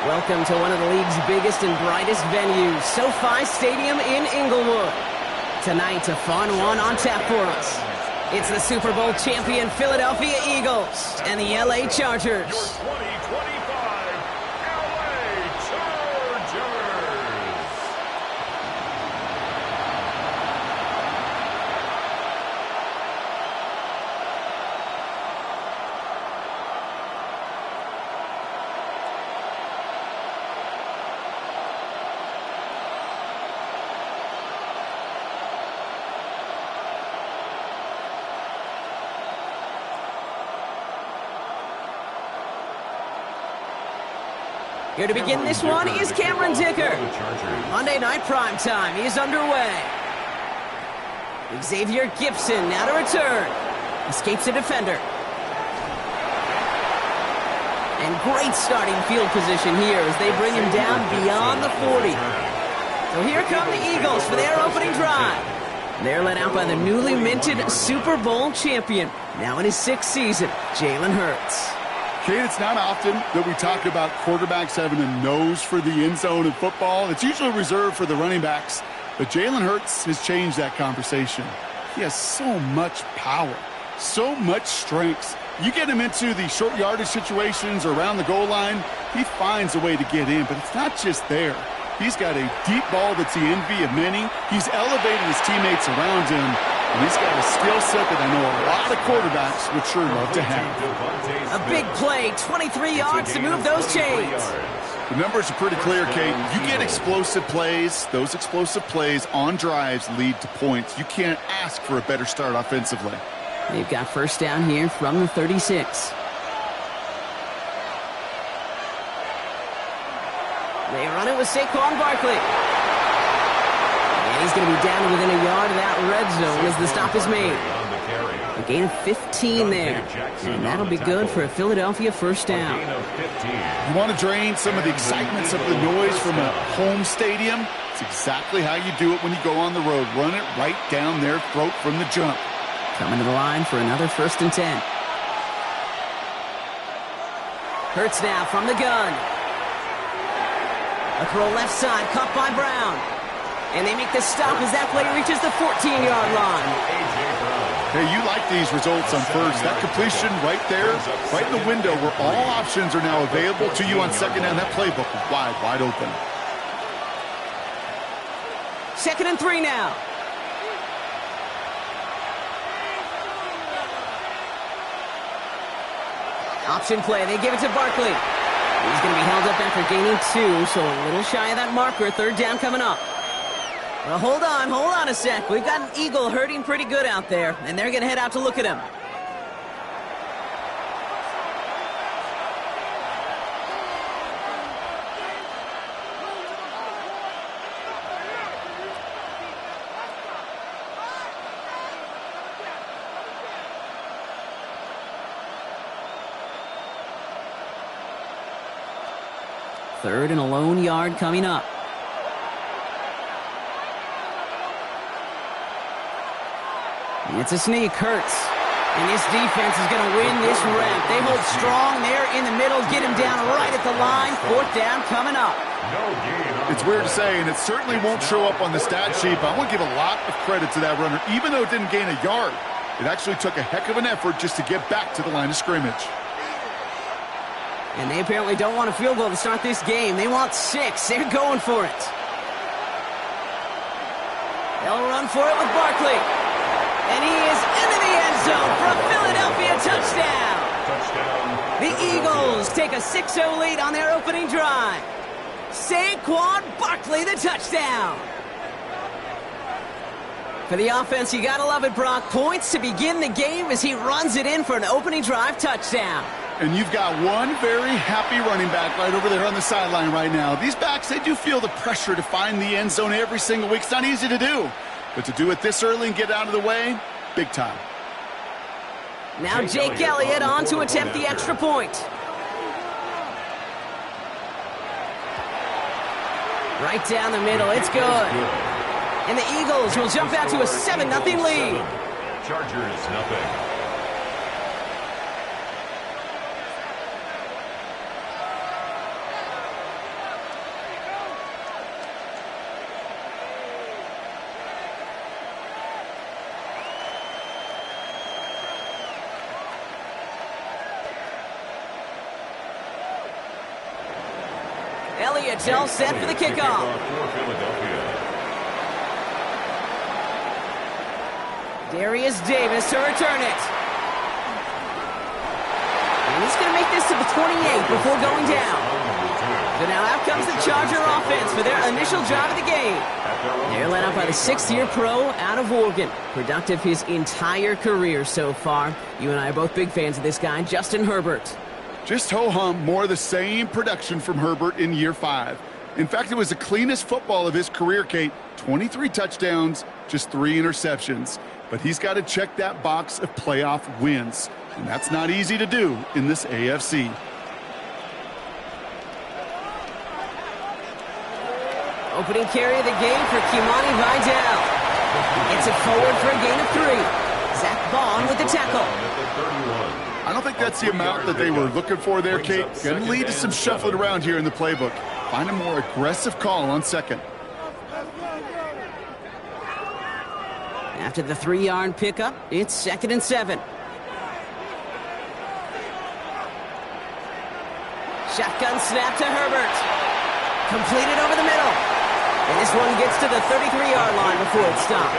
Welcome to one of the league's biggest and brightest venues, SoFi Stadium in Inglewood. Tonight, a fun one on tap for us. It's the Super Bowl champion Philadelphia Eagles and the LA Chargers. Your 2025 LA Chargers. Here to begin this one is Cameron Dicker. Monday Night Primetime is underway. Xavier Gipson now to return. Escapes a defender. And great starting field position here as they bring him down beyond the 40. So here come the Eagles for their opening drive. They're led out by the newly minted Super Bowl champion, now in his 6th season, Jalen Hurts. Kate, it's not often that we talk about quarterbacks having a nose for the end zone in football. It's usually reserved for the running backs. But Jalen Hurts has changed that conversation. He has so much power, so much strength. You get him into the short yardage situations or around the goal line, he finds a way to get in. But it's not just there. He's got a deep ball that's the envy of many. He's elevated his teammates around him. And he's got a skill set that I know a lot of quarterbacks would sure love to have. A big play, 23 yards to move those chains. The numbers are pretty clear, Kate. You get explosive plays. Those explosive plays on drives lead to points. You can't ask for a better start offensively. They've got first down here from the 36. They run it with Saquon Barkley. And he's going to be down to within a yard of that red zone as the stop is made. A gain of 15 there. And that'll be good for a Philadelphia first down. You want to drain some of the excitement, some of the noise from a home stadium? It's exactly how you do it when you go on the road. Run it right down their throat from the jump. Coming to the line for another 1st and 10. Hurts now from the gun. A throw left side, caught by Brown. And they make the stop as that play reaches the 14-yard line. Hey, you like these results on first. That completion right there, right in the window where all options are now available to you on second down. That playbook is wide open. 2nd and 3 now. Option play. They give it to Barkley. He's going to be held up after gaining 2, so a little shy of that marker. 3rd down coming up. Well, hold on a sec. We've got an Eagle hurting pretty good out there, and they're going to head out to look at him. Third and a lone yard coming up. It's a sneak, Hurts. And this defense is going to win this rep. They hold strong there in the middle, get him down right at the line. 4th down coming up. It's weird to say, and it certainly won't show up on the stat sheet, but I want to give a lot of credit to that runner. Even though it didn't gain a yard, it actually took a heck of an effort just to get back to the line of scrimmage. And they apparently don't want a field goal to start this game. They want 6. They're going for it. They'll run for it with Barkley. And he is into the end zone for a Philadelphia touchdown. The Eagles take a 6-0 lead on their opening drive. Saquon Barkley, the touchdown. For the offense, you gotta love it, Brock. Points to begin the game as he runs it in for an opening drive touchdown. And you've got one very happy running back right over there on the sideline right now. These backs, they do feel the pressure to find the end zone every single week. It's not easy to do. But to do it this early and get out of the way, big time. Now Jake Elliott on to attempt the extra point. Right down the middle, it's good. And the Eagles will jump out to a 7-0 lead. Chargers, nothing. Elliott's all set for the kickoff. For Philadelphia. Darius Davis to return it. And he's going to make this to the 28 before going down. So now out comes the Charger offense for their initial drive of the game. They're led out by the 6th-year pro out of Oregon. Productive his entire career so far. You and I are both big fans of this guy, Justin Herbert. Just ho-hum, more of the same production from Herbert in year 5. In fact, it was the cleanest football of his career, Kate. 23 touchdowns, just 3 interceptions. But he's got to check that box of playoff wins. And that's not easy to do in this AFC. Opening carry of the game for Kimani Vidal. Gets it forward for a gain of 3. Zach Bond with the tackle. I don't think that's the amount that they were looking for there, Kate. Going to lead to some shuffling around here in the playbook. Find a more aggressive call on second. After the 3-yard pickup, it's 2nd and 7. Shotgun snap to Herbert. Completed over the middle. And this one gets to the 33-yard line before it stopped.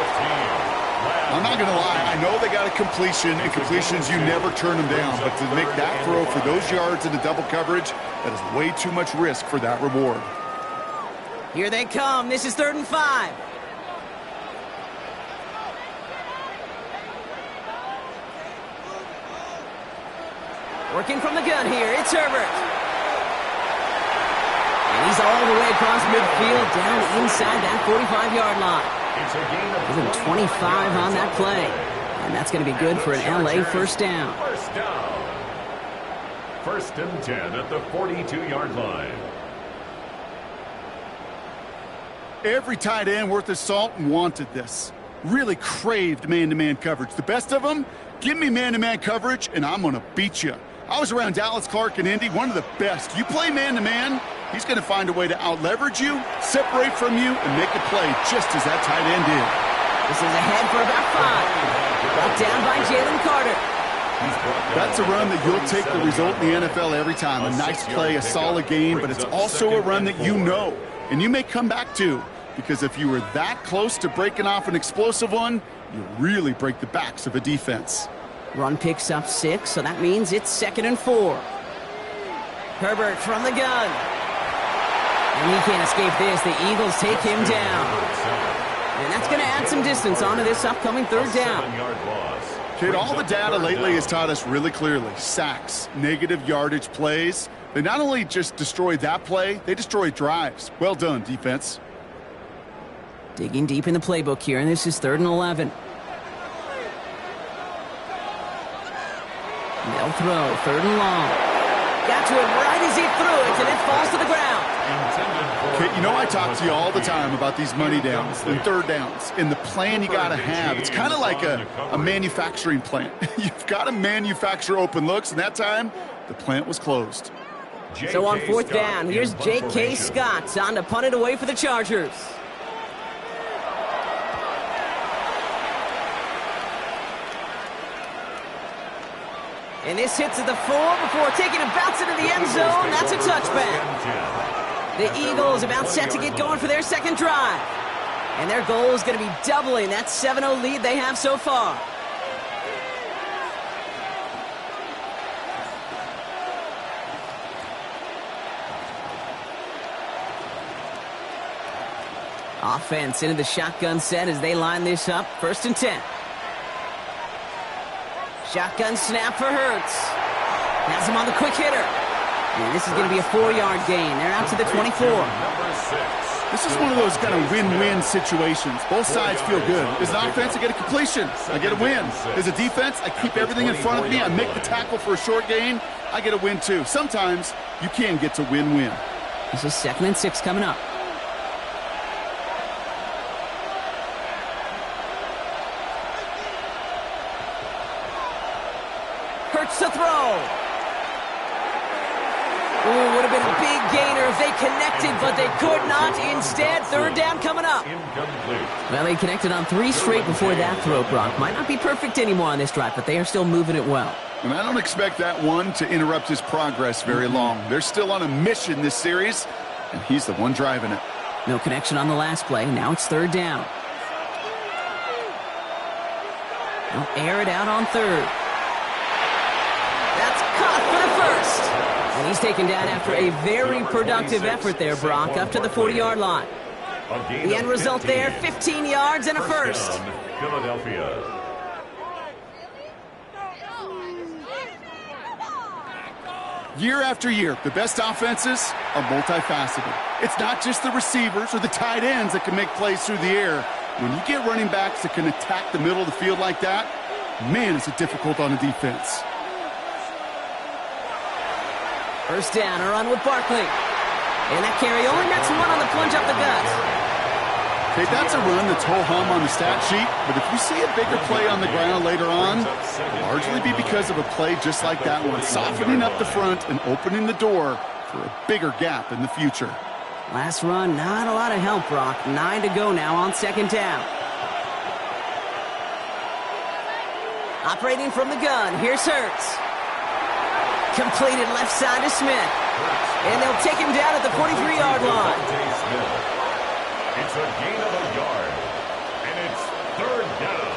I'm not going to lie. I know they got a completion, and completions, you never turn them down. But to make that throw for those yards into double coverage, that is way too much risk for that reward. Here they come. This is 3rd and 5. Working from the gun here, it's Herbert. And he's all the way across midfield, down inside that 45-yard line. Give him 25 on that play. And that's going to be good for an LA first down. First down. 1st and 10 at the 42-yard line. Every tight end worth his salt wanted this. Really craved man-to-man coverage. The best of them, give me man-to-man coverage, and I'm going to beat you. I was around Dallas Clark and Indy, one of the best. You play man-to-man, he's going to find a way to out-leverage you, separate from you, and make a play just as that tight end did. This is ahead for about 5. Brought down by Jalen Carter. That's a run that you'll take the result in the NFL every time. A nice play, a solid game, but it's also a run that you know, and you may come back to, because if you were that close to breaking off an explosive one, you really break the backs of a defense. Run picks up 6, so that means it's 2nd and 4. Herbert from the gun. And he can't escape this. The Eagles take him down. And that's going to add some distance onto this upcoming 3rd down. Kid, all the data lately has taught us really clearly. Sacks, negative yardage plays. They not only just destroy that play, they destroy drives. Well done, defense. Digging deep in the playbook here, and this is 3rd and 11. They'll throw, 3rd and long. Got to it right as he threw it, and it falls to the ground. Okay, you know I talk to you all the time about these money downs and 3rd downs and the plan you got to have. It's kind of like a manufacturing plant. You've got to manufacture open looks, and that time the plant was closed. So on 4th down, here's J.K. Scott on to punt it away for the Chargers. And this hits at the 4 before taking a bounce into the end zone. That's a touchback. The Eagles about set to get going for their 2nd drive. And their goal is going to be doubling that 7-0 lead they have so far. Offense into the shotgun set as they line this up. 1st and 10. Shotgun snap for Hurts. Has him on the quick hitter. And this is going to be a 4-yard gain. They're out to the 24. This is one of those kind of win-win situations. Both sides feel good. As an offense, I get a completion. I get a win. As a defense, I keep everything in front of me. I make the tackle for a short gain. I get a win, too. Sometimes you can get to win-win. This is 2nd and 6 coming up. Hurts to throw. Ooh, would have been a big gainer if they connected, but they could not. Instead, 3rd down coming up. Well, they connected on 3 straight before that throw, Brock. Might not be perfect anymore on this drive, but they are still moving it well. And I don't expect that one to interrupt his progress very long. They're still on a mission this series. and he's the one driving it. No connection on the last play. Now it's third down. They'll air it out on third. That's caught for the first. And he's taken down after a very productive effort there, Brock, up to the 40-yard line. The end result there, 15 yards and a first. Philadelphia. Year after year, the best offenses are multifaceted. It's not just the receivers or the tight ends that can make plays through the air. When you get running backs that can attack the middle of the field like that, man, is it difficult on a defense. First down, a run with Barkley. And that carry only nets one on the plunge up the gut. Okay, that's a run that's ho-hum on the stat sheet, but if you see a bigger play on the ground later on, it'll largely be because of a play just like that one, softening up the front and opening the door for a bigger gap in the future. Last run, not a lot of help, Brock. 9 to go now on second down. Operating from the gun, here's Hurts. Completed left side to Smith. And they'll take him down at the 43-yard line. It's a gain of a yard, and it's third down.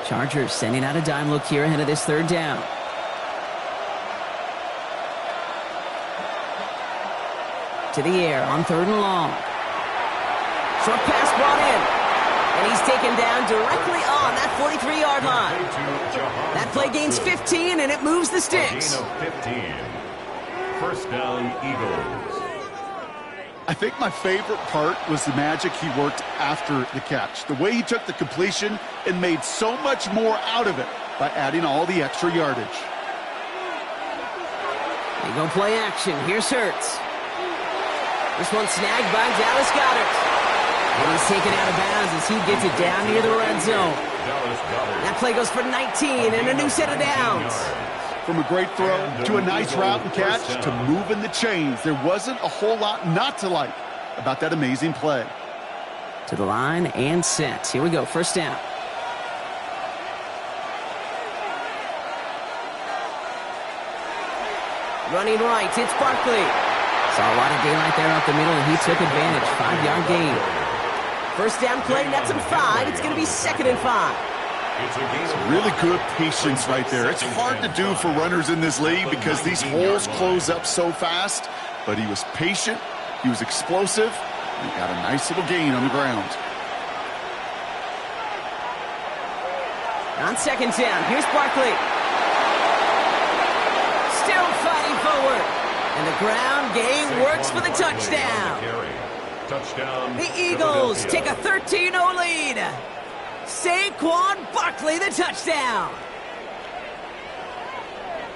Chargers sending out a dime look here ahead of this third down. To the air on third and long. Short pass brought in. And he's taken down directly on that 43-yard line. That play gains 15, and it moves the sticks. A gain of 15. First down, Eagles. I think my favorite part was the magic he worked after the catch. The way he took the completion and made so much more out of it by adding all the extra yardage. They go play action. Here's Hurts. This one snagged by Dallas Goedert. And he's taken out of bounds as he gets it down near the red zone. That play goes for 19 and a new set of downs. From a great throw to a nice route and catch to moving the chains, there wasn't a whole lot not to like about that amazing play. To the line and set. Here we go, first down. Running right, it's Barkley. Saw a lot of daylight there up the middle, and he took advantage. 5-yard gain. First down play, nets him 5. It's going to be 2nd and 5. It's really good patience right there. It's hard to do for runners in this league because these holes close up so fast. But he was patient, he was explosive, and he got a nice little gain on the ground. On second down, here's Barkley. Still fighting forward. And the ground game works for the touchdown. Touchdown. The Eagles take a 13-0 lead. Saquon Barkley, the touchdown.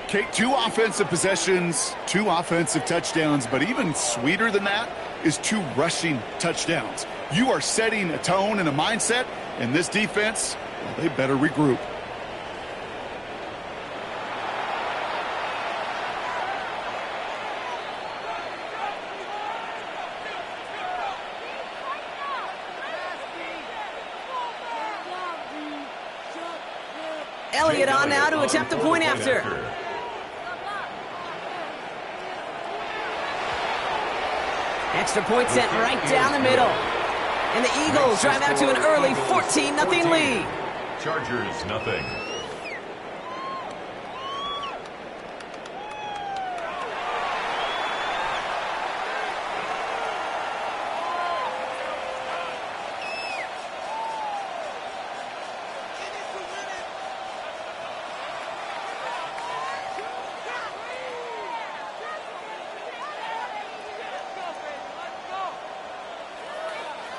Okay, 2 offensive possessions, 2 offensive touchdowns, but even sweeter than that is 2 rushing touchdowns. You are setting a tone and a mindset, and this defense, well, they better regroup. Elliott on now to attempt the point after. Extra point sent right down the middle. And the Eagles drive out to an early 14-0 lead. Chargers, nothing.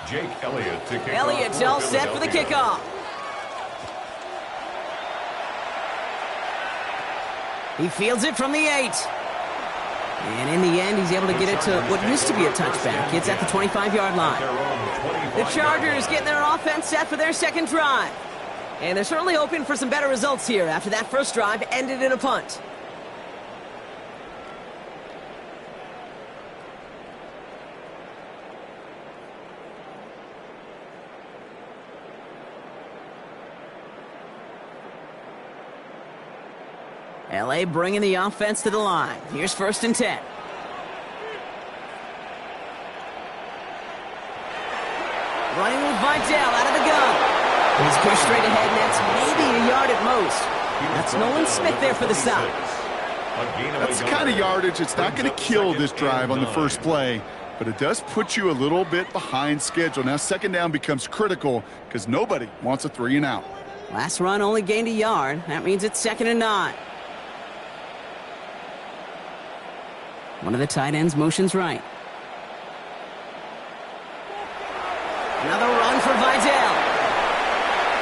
Jake Elliott to kick off. Elliott's all set for the kickoff. He fields it from the 8. And in the end, he's able to get it to what used to be a touchback. It's at the 25-yard line. The Chargers getting their offense set for their second drive. And they're certainly hoping for some better results here after that first drive ended in a punt. L.A. bringing the offense to the line. Here's 1st and 10. Running with Vidal out of the gun. He's pushed straight ahead, and that's maybe a yard at most. That's Nolan Smith there for the stop. That's the kind of yardage it's not going to kill this drive on the first play, but it does put you a little bit behind schedule. Now 2nd down becomes critical because nobody wants a 3-and-out. Last run only gained a yard. That means it's 2nd and 9. One of the tight ends motions right. Another run for Vidal.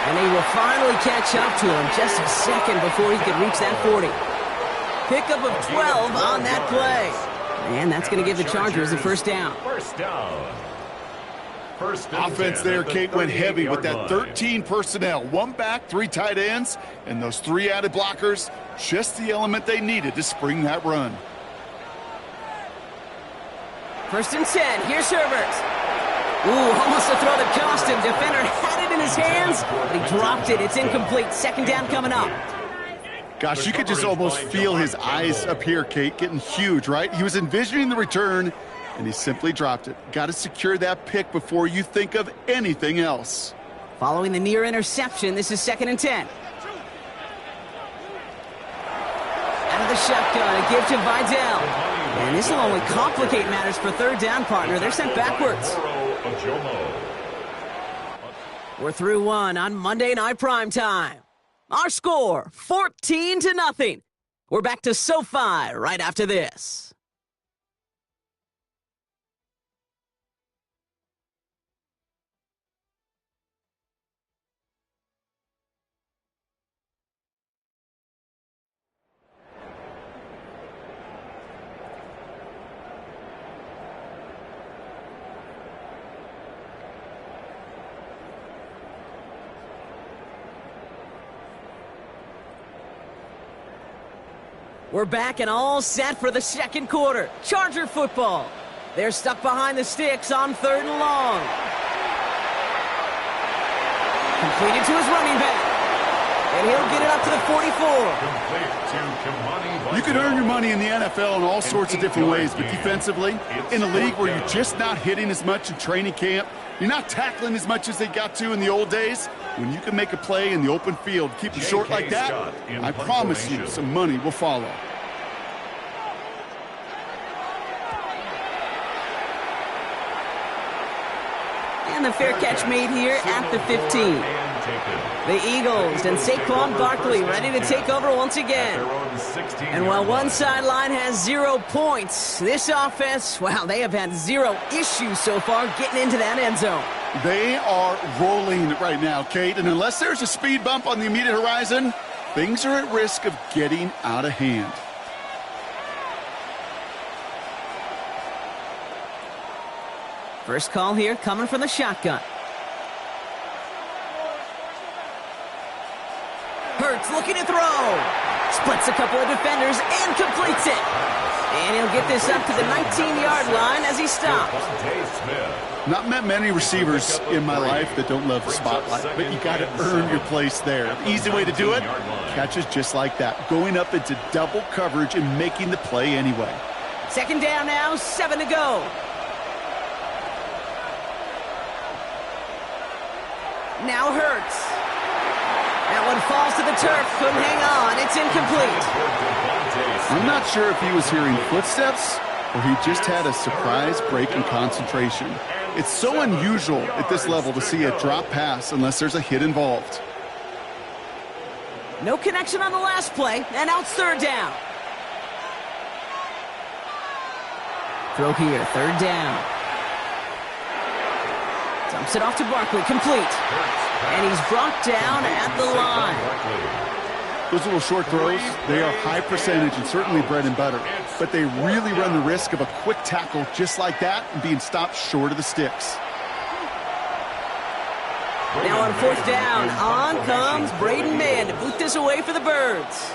And he will finally catch up to him just a second before he could reach that 40. Pickup of 12 on that play. And that's going to give the Chargers a 1st down. Offense there, Kate, went heavy with that 13 personnel. 1 back, 3 tight ends, and those 3 added blockers. Just the element they needed to spring that run. 1st and 10. Here's Herbert. Ooh, almost a throw that cost him. Defender had it in his hands, but he dropped it. It's incomplete. 2nd down coming up. Gosh, you could just almost feel his eyes up here, Kate, getting huge, right? He was envisioning the return, and he simply dropped it. Got to secure that pick before you think of anything else. Following the near interception, this is 2nd and 10. Out of the shotgun, a give to Vidal. And this will only complicate matters for 3rd down, partner. They're sent backwards. We're through 1 on Monday Night Primetime. Our score, 14-0. We're back to SoFi right after this. We're back and all set for the 2nd quarter. Charger football. They're stuck behind the sticks on 3rd and long. Completed to his running back. And he'll get it up to the 44. You can earn your money in the NFL in all sorts of different ways, but defensively, in a league where you're just not hitting as much in training camp, you're not tackling as much as they got to in the old days, when you can make a play in the open field, keep it short like that, I promise you some money will follow. And the fair catch made here at the 15. The Eagles and Saquon Barkley ready to take over once again. And while one sideline has 0 points, this offense, well, they have had 0 issues so far getting into that end zone. They are rolling right now, Kate, and unless there's a speed bump on the immediate horizon, things are at risk of getting out of hand. First call here coming from the shotgun. Hurts looking to throw. Splits a couple of defenders and completes it. And he'll get this up to the 19-yard line as he stops. Not met many receivers in my life that don't love the spotlight, but you got to earn your place there. The easy way to do it, catches just like that, going up into double coverage and making the play anyway. 2nd down now, 7 to go. Now Hurts. That one falls to the turf, couldn't hang on, it's incomplete. I'm not sure if he was hearing footsteps or he just had a surprise break in concentration. It's so unusual at this level to see a drop pass unless there's a hit involved. No connection on the last play, and now it's 3rd down. Throw here, 3rd down. Dumps it off to Barkley, complete. And he's brought down at the line. Those little short throws, they are high percentage and certainly bread and butter. But they really run the risk of a quick tackle just like that and being stopped short of the sticks. Now on 4th down, on comes Braden Mann to boot this away for the Birds.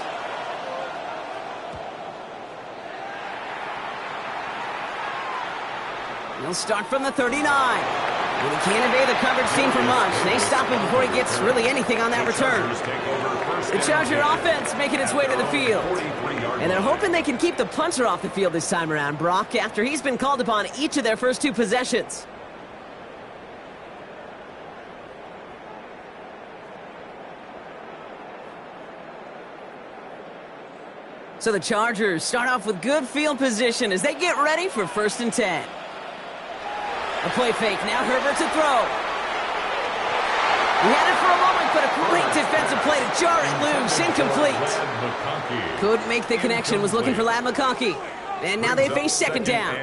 He'll start from the 39. When he can't evade the coverage team for much, they stop him before he gets really anything on that return. The Charger offense making its way to the field. And they're hoping they can keep the punter off the field this time around, Brock, after he's been called upon each of their first 2 possessions. So the Chargers start off with good field position as they get ready for 1st and 10. A play fake, now Herbert to throw. He had it for a moment, but a great defensive play to jar it loose, incomplete. Couldn't make the connection, was looking for Ladd McConkey. And now they face 2nd down.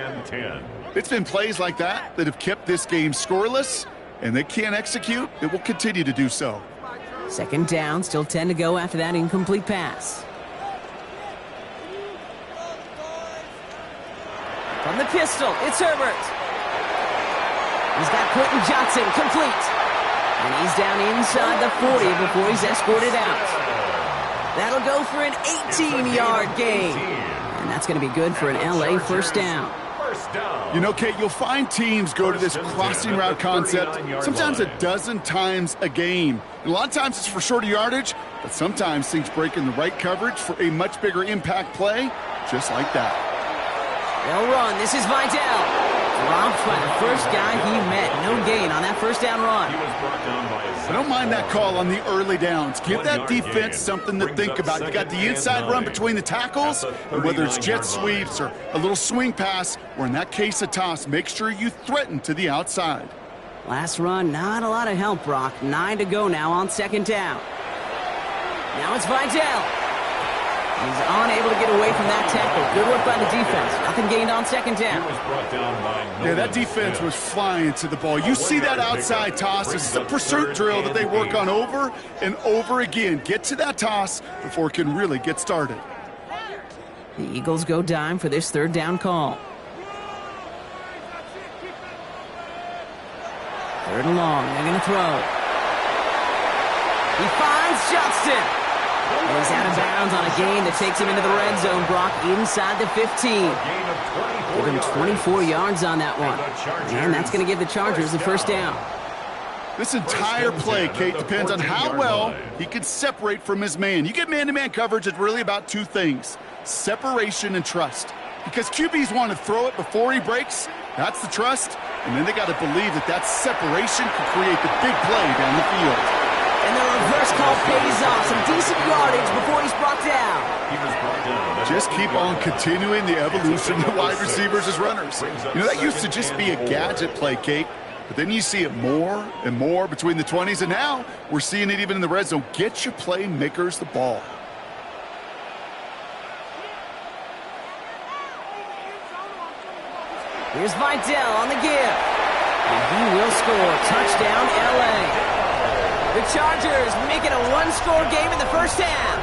It's been plays like that that have kept this game scoreless, and they can't execute. It will continue to do so. 2nd down, still 10 to go after that incomplete pass. From the pistol, it's Herbert. He's got Quentin Johnson, complete. And he's down inside the 40 before he's escorted out. That'll go for an 18-yard gain. And that's going to be good for an LA 1st down. You know, Kate, you'll find teams go to this crossing route concept sometimes a dozen times a game. And a lot of times it's for shorter yardage, but sometimes things break in the right coverage for a much bigger impact play, just like that. They'll run. This is Vidal. Dropped by the first guy he met. No gain on that 1st down run. I don't mind that call on the early downs. Give that defense something to think about. You got the inside run between the tackles, and whether it's jet sweeps or a little swing pass, or in that case a toss, make sure you threaten to the outside. Last run, not a lot of help, Brock. 9 to go now on 2nd down. Now it's Vidal. He's unable to get away from that tackle. Good work by the defense. Nothing gained on 2nd down. Yeah, that defense was flying to the ball. You see that outside toss. This is a pursuit drill that they work on over and over again. Get to that toss before it can really get started. The Eagles go dime for this 3rd down call. 3rd and long. They're going to throw. He finds Johnston. And he's out of bounds on a gain that takes him into the red zone, Brock, inside the 15. Give him 24 yards on that one. And that's going to give the Chargers the 1st down. This entire play, Kate, depends on how well he can separate from his man. You get man-to-man coverage, it's really about 2 things, separation and trust. Because QBs want to throw it before he breaks. That's the trust. And then they got to believe that that separation can create the big play down the field. And the reverse call pays off. Some decent yardage before he's brought down. Just keep on continuing the evolution of wide receivers as runners. You know, that used to just be a gadget play, Kate. But then you see it more and more between the 20s. And now we're seeing it even in the red zone. Get your playmakers the ball. Here's Vidal on the give. And he will score. Touchdown, LA. The Chargers make it a 1-score game in the 1st half.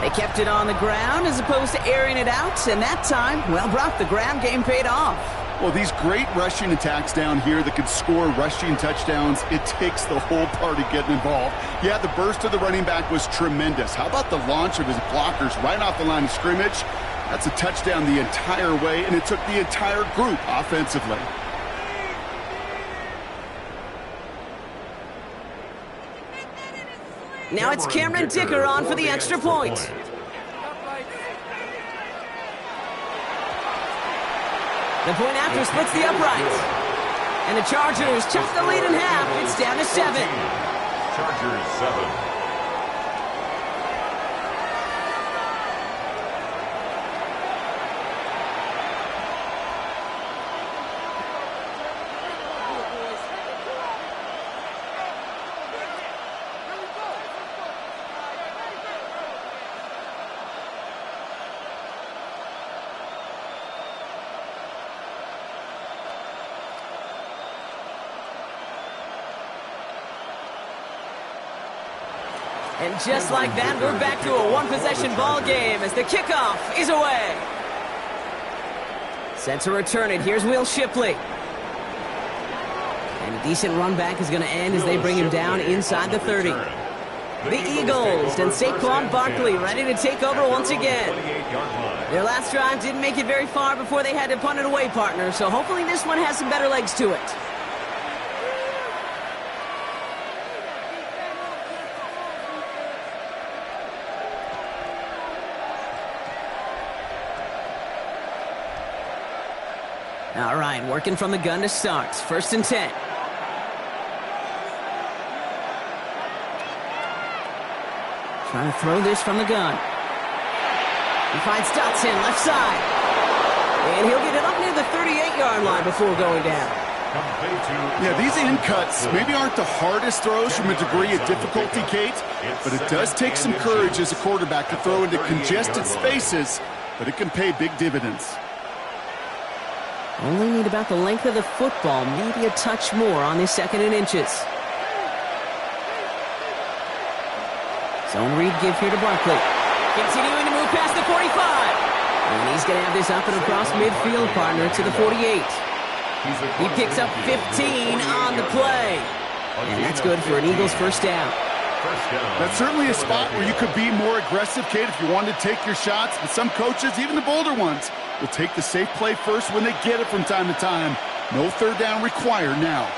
They kept it on the ground as opposed to airing it out. And that time, well, Brock, the ground game paid off. Well, these great rushing attacks down here that can score rushing touchdowns, it takes the whole party getting involved. Yeah, the burst of the running back was tremendous. How about the launch of his blockers right off the line of scrimmage? That's a touchdown the entire way, and it took the entire group offensively. Now it's Cameron Dicker on for the extra point. The point after splits the uprights. And the Chargers chop the lead in half. It's down to 7. Chargers 7. And just like that, we're back to a one-possession ball game as the kickoff is away. Set to return it. Here's Will Shipley. And a decent run back is going to end as they bring him down inside the 30. The Eagles and Saquon Barkley ready to take over once again. Their last drive didn't make it very far before they had to punt it away, partner, so hopefully this one has some better legs to it. All right, working from the gun to start. 1st and 10. Trying to throw this from the gun. He finds Dotson, left side. And he'll get it up near the 38-yard line before going down. Yeah, these in cuts maybe aren't the hardest throws from a degree of difficulty, Kate, but it does take some courage as a quarterback to throw into congested spaces, but it can pay big dividends. Only need about the length of the football, maybe a touch more on this 2nd and inches. Zone read give here to Barkley. Continuing to move past the 45. And he's going to have this up and across midfield, partner, to the 48. He picks up 15 on the play. And that's good for an Eagles 1st down. That's certainly a spot where you could be more aggressive, Kate, if you wanted to take your shots. But some coaches, even the bolder ones, will take the safe play first when they get it from time to time. No 3rd down required now.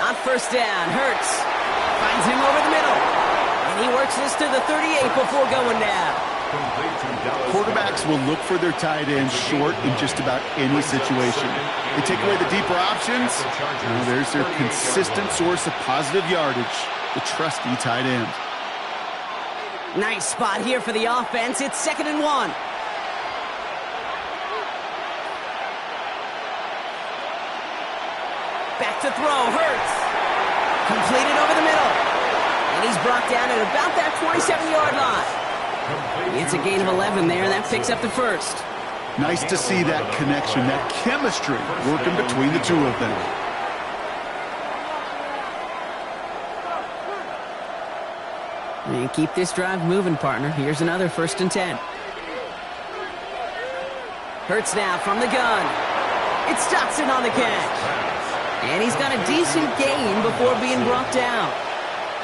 On 1st down, Hurts finds him over the middle. And he works this to the 38 before going down. Quarterbacks will look for their tight ends short in just about any situation. They take away the deeper options. Now there's their consistent source of positive yardage, the trusty tight end. Nice spot here for the offense. It's 2nd and 1. Back to throw, Hurts. Completed over the middle. And he's brought down at about that 27-yard line. It's a gain of 11 there, and that picks up the 1st. Nice to see that connection, that chemistry working between the two of them. And keep this drive moving, partner. Here's another 1st and 10. Hurts now from the gun. It's Dotson on the catch. And he's got a decent gain before being brought down.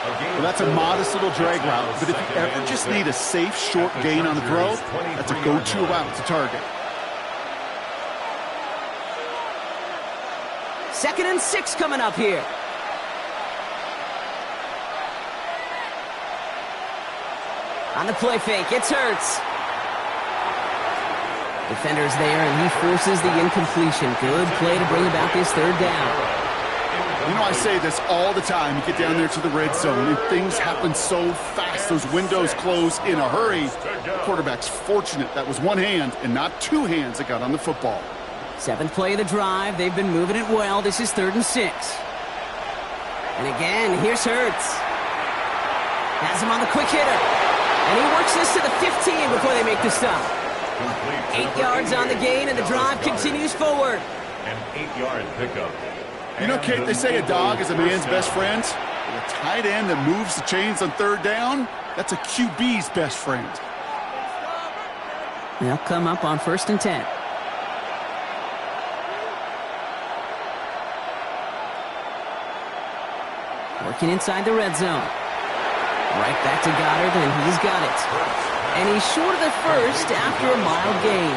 Well, that's a modest little drag route, but if you ever just need a safe, short gain on the throw, that's a go-to route to target. 2nd and 6 coming up here. On the play fake, it's Hurts. Defender's there, and he forces the incompletion. Good play to bring about this 3rd down. You know, I say this all the time. You get down there to the red zone, and things happen so fast. Those windows close in a hurry. The quarterback's fortunate that was one hand and not two hands that got on the football. 7th play of the drive. They've been moving it well. This is 3rd and 6. And again, here's Hurts. Has him on the quick hitter. And he works this to the 15 before they make the stop. 8 yards on the gain, and the drive continues forward. An 8-yard pickup. You know, Kate, they say a dog is a man's best friend. A tight end that moves the chains on 3rd down, that's a QB's best friend. They'll come up on 1st and 10. Working inside the red zone. Right back to Goddard, and he's got it. And he's short of the 1st after a mild gain.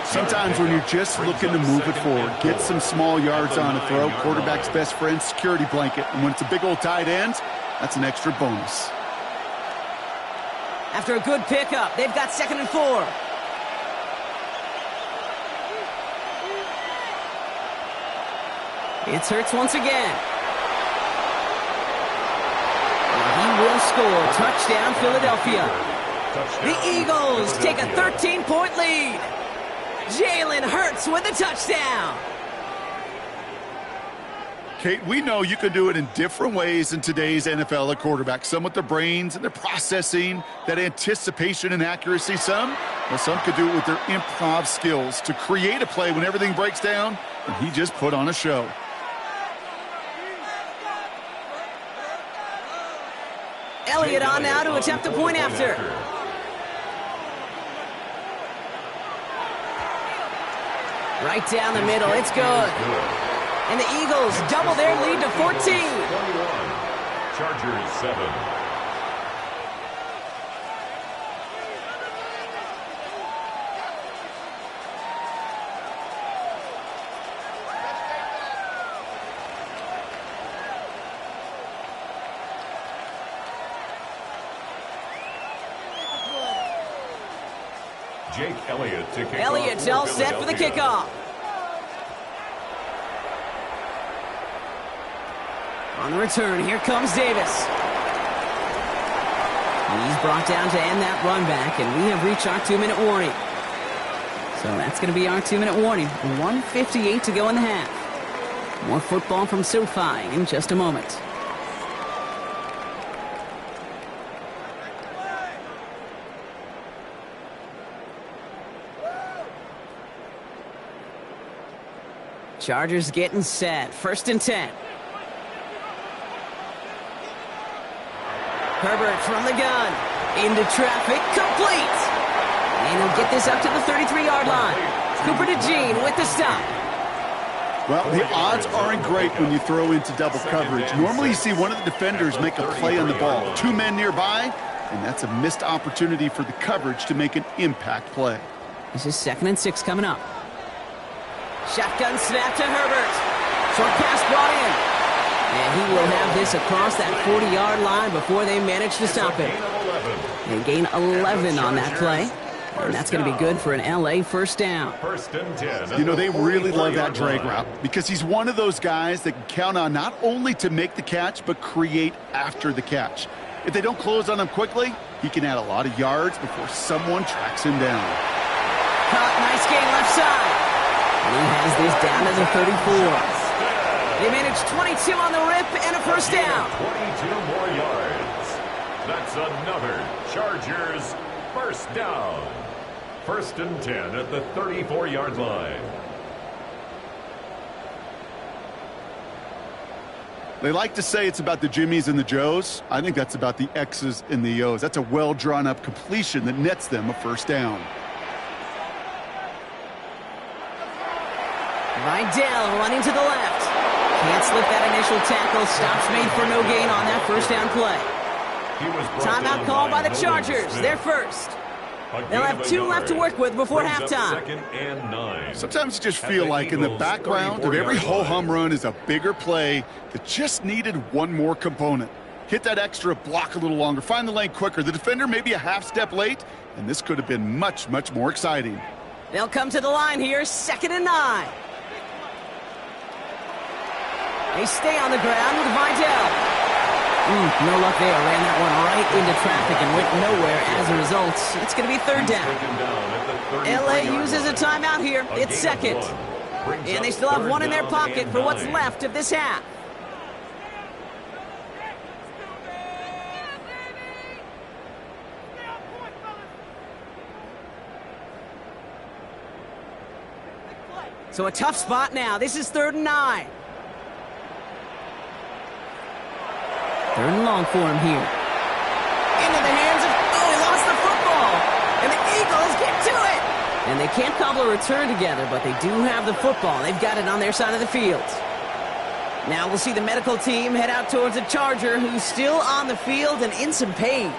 Sometimes when you're just looking to move it forward, get some small yards on a throw, quarterback's best friend, security blanket. And when it's a big old tight end, that's an extra bonus. After a good pickup, they've got 2nd and 4. It's Hurts once again. And he will score. Touchdown, Philadelphia. The Eagles take a 13-point lead. Jalen Hurts with a touchdown. Kate, we know you can do it in different ways in today's NFL at quarterback. Some with their brains and their processing, that anticipation and accuracy. Some could do it with their improv skills to create a play when everything breaks down, and he just put on a show. Elliott on now to attempt a point after. Right down the middle, it's good. And the Eagles double their lead to 14. 21. Chargers 7. Jake Elliott to kick Elliott's off all set for the kickoff. On the return, here comes Davis. He's brought down to end that run back, and we have reached our 2-minute warning. So that's going to be our 2-minute warning. 1:58 to go in the half. More football from SoFi in just a moment. Chargers getting set. 1st and 10. Herbert from the gun. Into traffic. Complete. And he'll get this up to the 33-yard line. Cooper DeJean with the stop. Well, the odds aren't great when you throw into double coverage. Normally you see one of the defenders make a play on the ball. 2 men nearby, and that's a missed opportunity for the coverage to make an impact play. This is 2nd and 6 coming up. Shotgun snap to Herbert. Short pass brought in. And he will have this across that 40-yard line before they manage to stop him. They gain 11 on that play. And that's going to be good for an LA first down. 1st and 10. You know, they really love that drag route because he's one of those guys that can count on not only to make the catch, but create after the catch. If they don't close on him quickly, he can add a lot of yards before someone tracks him down. Caught, nice gain left side. And he has this down to the 34. They managed 22 on the rip and a first down. 22 more yards. That's another Chargers first down. 1st and 10 at the 34-yard line. They like to say it's about the Jimmies and the Joes. I think that's about the X's and the O's. That's a well-drawn-up completion that nets them a first down. Vidal running to the left. Can't slip that initial tackle. Stops made for no gain on that first down play. Timeout called by the Chargers. They're first. They'll have 2 left to work with before halftime. 2nd and 9. Sometimes you just feel like in the background of every ho-hum run is a bigger play that just needed one more component. Hit that extra block a little longer. Find the lane quicker. The defender may be a half step late, and this could have been much, much more exciting. They'll come to the line here. 2nd and 9. They stay on the ground with Vidal. No luck there. Ran that one right into traffic and went nowhere as a result. It's going to be 3rd down. LA uses a timeout here. It's 2nd. And they still have 1 in their pocket for what's left of this half. So a tough spot now. This is 3rd and 9. 3rd and long for him here. Into the hands of... Oh, he lost the football. And the Eagles get to it. And they can't cobble a return together, but they do have the football. They've got it on their side of the field. Now we'll see the medical team head out towards a Charger who's still on the field and in some pain.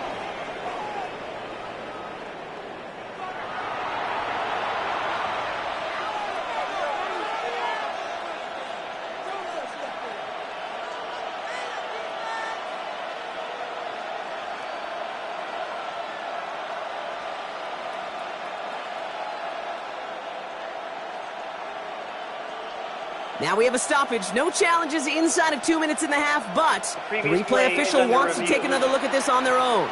Now we have a stoppage. No challenges inside of 2 minutes and a half, but the replay official wants to take another look at this on their own.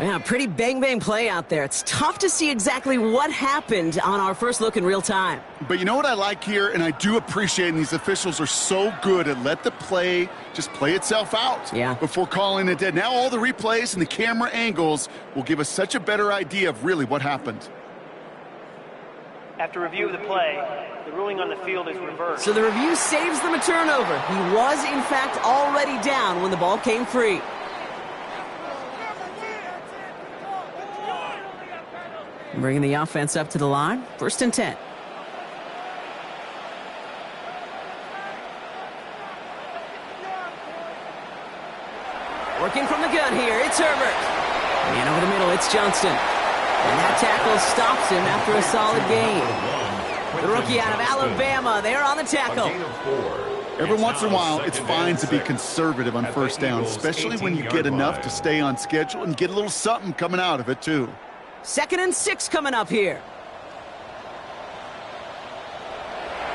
Yeah, pretty bang-bang play out there. It's tough to see exactly what happened on our first look in real time. But you know what I like here, and I do appreciate, and these officials are so good at let the play just play itself out before calling it dead. Now all the replays and the camera angles will give us such a better idea of really what happened. After review of the play, the ruling on the field is reversed. So the review saves them a turnover. He was, in fact, already down when the ball came free. Bringing the offense up to the line. 1st and 10. Working from the gun here, it's Herbert. And over the middle, it's Johnston. And that tackle stops him after a solid gain. The rookie out of Alabama, they're on the tackle. Every once in a while, it's fine to be conservative on first down, especially when you get enough to stay on schedule and get a little something coming out of it, too. 2nd and 6 coming up here.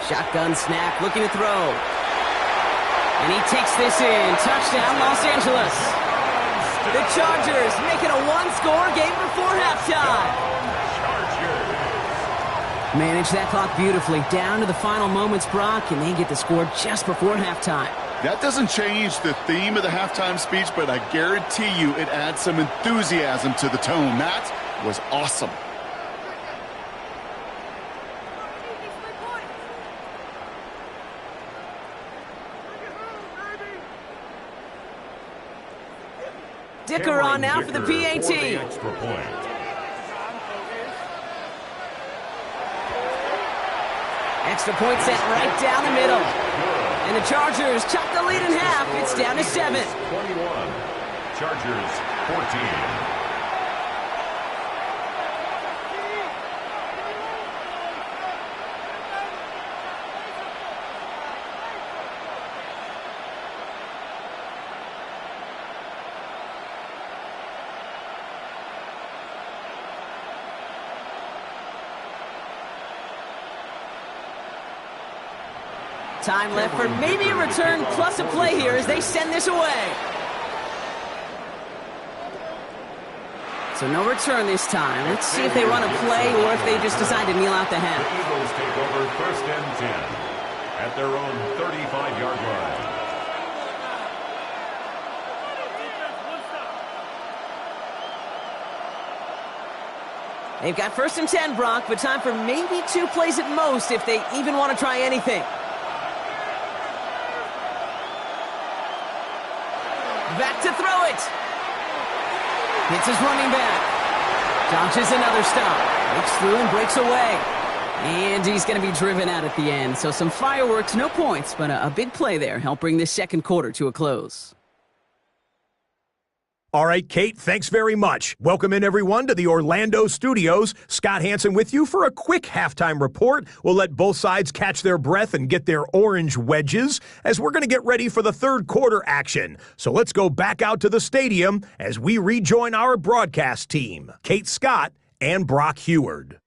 Shotgun snap, looking to throw. And he takes this in. Touchdown, Los Angeles. The Chargers make it a one-score game before halftime. Manage that clock beautifully. Down to the final moments, Brock, and they get the score just before halftime. That doesn't change the theme of the halftime speech, but I guarantee you it adds some enthusiasm to the tone. That was awesome. Dicker on now for the PAT. Extra point set right down the middle. And the Chargers chop the lead in half. It's down to 7. 21. Chargers 14. Time left for maybe a return plus a play here as they send this away. So no return this time. Let's see if they run a play or if they just decide to kneel out the half. The Eagles take over 1st and 10 at their own 35-yard line. They've got 1st and 10, Brock, but time for maybe 2 plays at most if they even want to try anything. Back to throw it. Hits his running back. Dodges another stop. Breaks through and breaks away. And he's going to be driven out at the end. So some fireworks, no points, but a big play there. Help bring this 2nd quarter to a close. All right, Kate, thanks very much. Welcome in, everyone, to the Orlando studios. Scott Hansen with you for a quick halftime report. We'll let both sides catch their breath and get their orange wedges as we're going to get ready for the 3rd quarter action. So let's go back out to the stadium as we rejoin our broadcast team, Kate Scott and Brock Heward.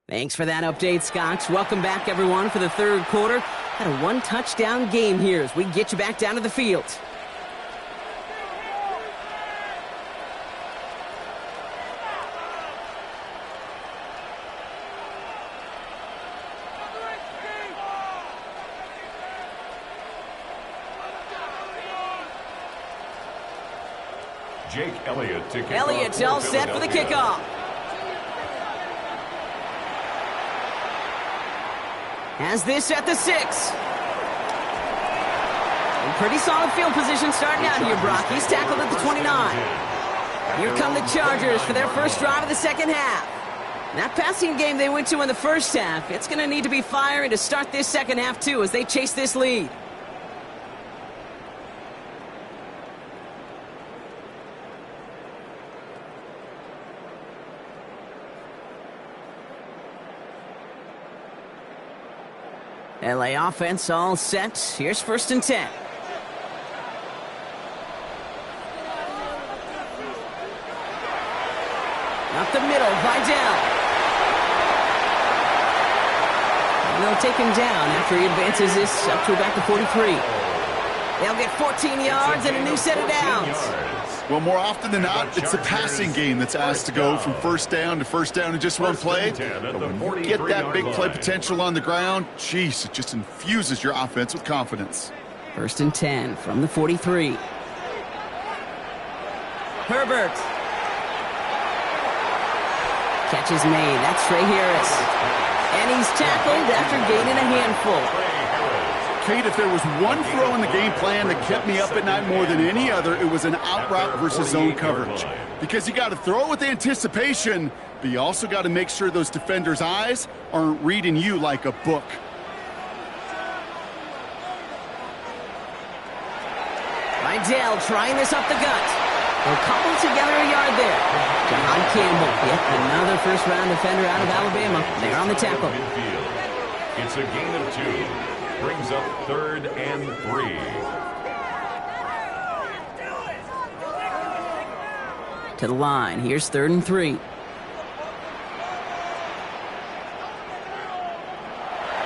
Thanks for that update, Scott. Welcome back, everyone, for the 3rd quarter. Had a 1-touchdown game here as we get you back down to the field. Jake Elliott to kick off. Elliott all set for the kickoff. Has this at the 6. In pretty solid field position starting out here, Brock. He's tackled at the 29. Here come the Chargers for their first drive of the 2nd half. That passing game they went to in the 1st half, it's going to need to be firing to start this 2nd half, too, as they chase this lead. LA offense all set. Here's 1st and 10. Up the middle, Vidal. And they'll take him down after he advances this up to about the 43. They'll get 14 yards and a new set of downs. Well, more often than not, it's the passing game that's asked to go from 1st down to 1st down in just one play. But when you get that big play potential on the ground, geez, it just infuses your offense with confidence. 1st and 10 from the 43. Herbert. Catch is made. That's Trey Harris. And he's tackled after gaining a handful. Kate, if there was one throw in the game plan that kept me up at night more than any other, it was an out route versus zone coverage. Because you got to throw with anticipation, but you also got to make sure those defenders' eyes aren't reading you like a book. Vidal trying this up the gut. They'll cobble together a yard there. John Campbell, yet another first-round defender out of Alabama. They're on the tackle. Midfield. It's a gain of 2. Brings up 3rd and 3. To the line. Here's 3rd and 3.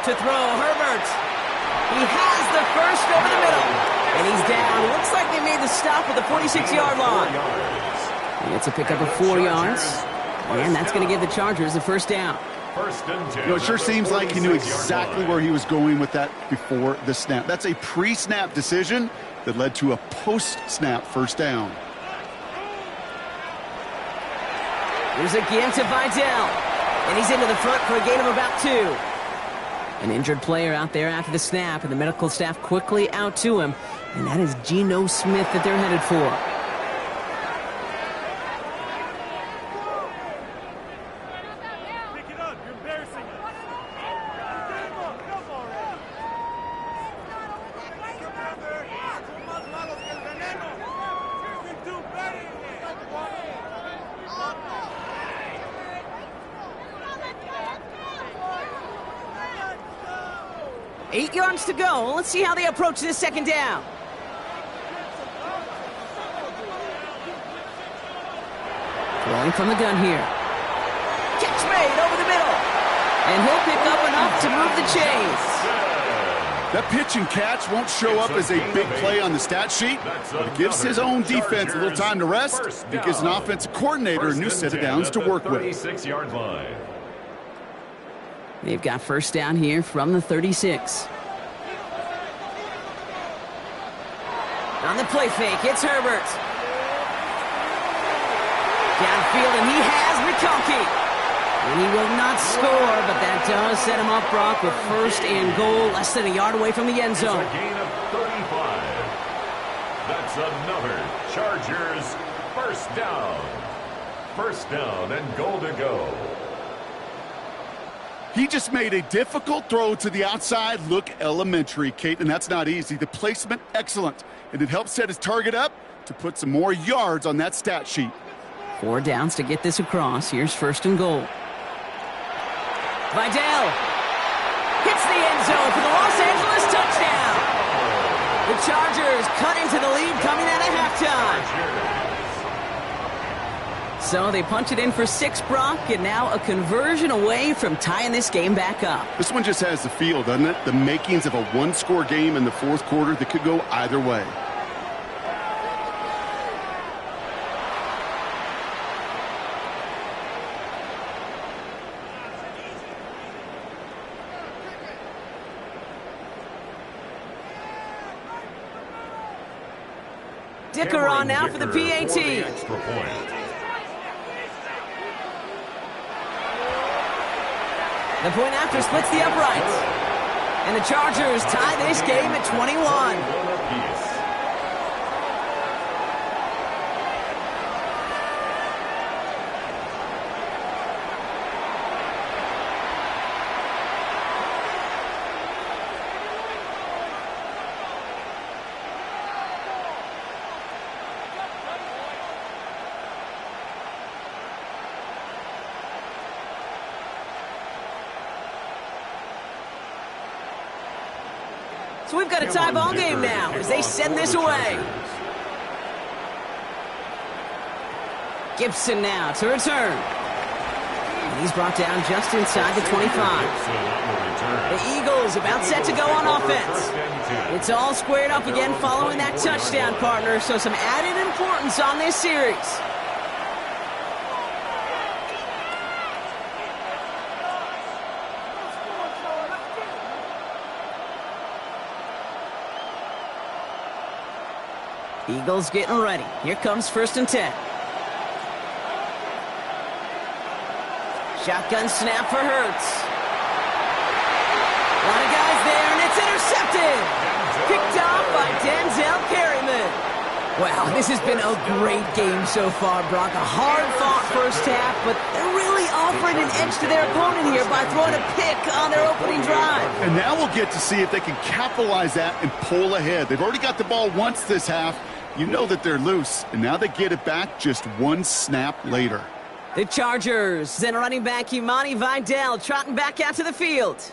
To throw, Herbert. He has the first over the middle. And he's down. Looks like they made the stop at the 46-yard line. It's a pickup of 4 yards. And that's going to give the Chargers the first down. First and 10. You know, it sure seems like he knew exactly where he was going with that before the snap. That's a pre-snap decision that led to a post-snap first down. Here's a give to Vidal. And he's into the front for a gain of about 2. An injured player out there after the snap, and the medical staff quickly out to him. And that is Geno Smith that they're headed for. Eight yards to go. Let's see how they approach this second down. Throwing from the gun here. Catch made over the middle. And he'll pick up enough to move the chains. That pitch and catch won't show up as a big play on the stat sheet, but it gives his own defense a little time to rest. It gives an offensive coordinator a new set of downs to work with. 36-yard line. They've got first down here from the 36. On the play fake, it's Herbert. Downfield, and he has McConkey. And he will not score, but that does set him up, Brock, with first and goal, less than a yard away from the end zone. It's a gain of 35. That's another Chargers first down. First down and goal to go. He just made a difficult throw to the outside. Look elementary, Kate, and that's not easy. The placement, excellent. And it helps set his target up to put some more yards on that stat sheet. 4 downs to get this across. Here's first and goal. Vidal hits the end zone for the Los Angeles touchdown. The Chargers cut into the lead coming out of halftime. So they punch it in for 6, Brock, and now a conversion away from tying this game back up. This one just has the feel, doesn't it? The makings of a one-score game in the fourth quarter that could go either way. Dicker on now for the PAT. The point after splits the uprights. And the Chargers tie this game at 21. So we've got a tie ball game now as they send this away. Gibson now to return. And he's brought down just inside the 25. The Eagles about set to go on offense. It's all squared up again following that touchdown, partner, so some added importance on this series. Eagles getting ready. Here comes first and 10. Shotgun snap for Hurts. A lot of guys there, and it's intercepted. Picked off by Denzel Perryman. Wow, this has been a great game so far, Brock. A hard-fought first half, but they're really offering an edge to their opponent here by throwing a pick on their opening drive. And now we'll get to see if they can capitalize that and pull ahead. They've already got the ball once this half. you know that they're loose, and now they get it back just one snap later. The Chargers send running back Imani Vidal trotting back out to the field.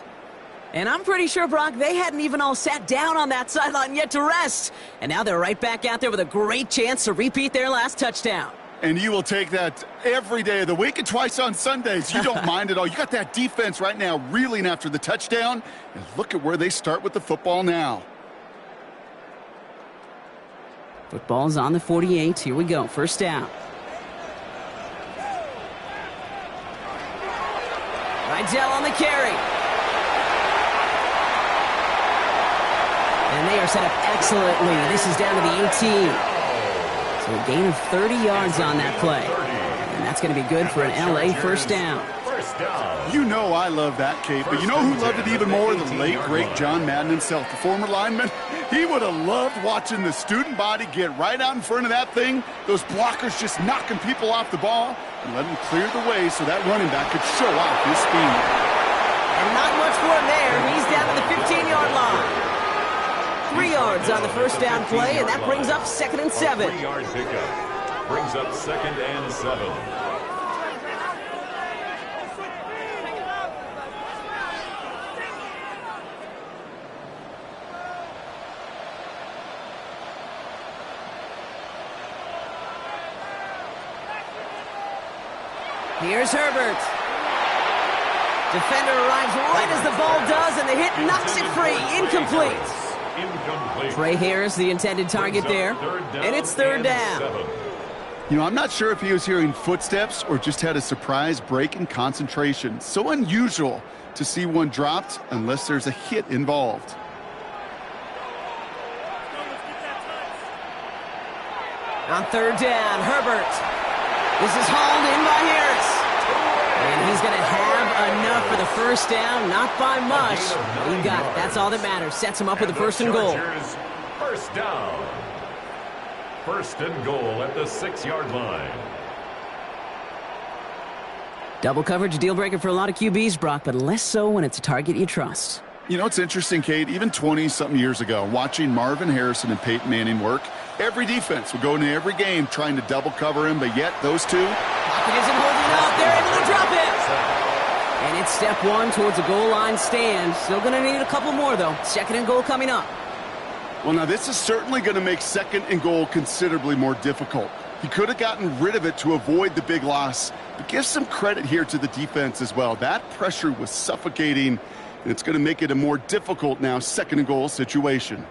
And I'm pretty sure, Brock, they hadn't even all sat down on that sideline yet to rest. And now they're right back out there with a great chance to repeat their last touchdown. And you will take that every day of the week and twice on Sundays. You don't mind at all. You got that defense right now reeling after the touchdown. And look at where they start with the football now. Football's on the 48. Here we go. First down. Vidal on the carry. And they are set up excellently. This is down to the 18. So a gain of 30 yards on that play. And that's going to be good for an LA first down. You know I love that, Kate, but you know who loved it even more? The late, great John Madden himself, the former lineman. He would have loved watching the student body get right out in front of that thing, those blockers just knocking people off the ball, and let him clear the way so that running back could show off his speed. And not much for him there. He's down to the 15-yard line. 3 yards on the first down play, and that brings up 2nd and 7. 3-yard pickup brings up 2nd and 7. Here's Herbert. Defender arrives right as the ball does, and the hit knocks it free. Incomplete. Trey Harris, the intended target there, and it's 3rd down. You know, I'm not sure if he was hearing footsteps or just had a surprise break in concentration. So unusual to see one dropped unless there's a hit involved. On 3rd down, Herbert. This is hauled in by Harris. And he's going to have enough for the first down, not by much. He got it. That's all that matters. Sets him up with a 1st and goal. First down. 1st and goal at the 6-yard line. Double coverage, deal breaker for a lot of QBs, Brock, but less so when it's a target you trust. You know, it's interesting, Kate, even 20-something years ago, watching Marvin Harrison and Peyton Manning work, every defense would go into every game trying to double cover him, but yet those two... Pocket isn't holding up. They're able to drop it. And it's step 1 towards a goal line stand. Still going to need a couple more, though. 2nd and goal coming up. Well, now this is certainly going to make 2nd and goal considerably more difficult. He could have gotten rid of it to avoid the big loss, but give some credit here to the defense as well. That pressure was suffocating, and it's going to make it a more difficult now 2nd and goal situation.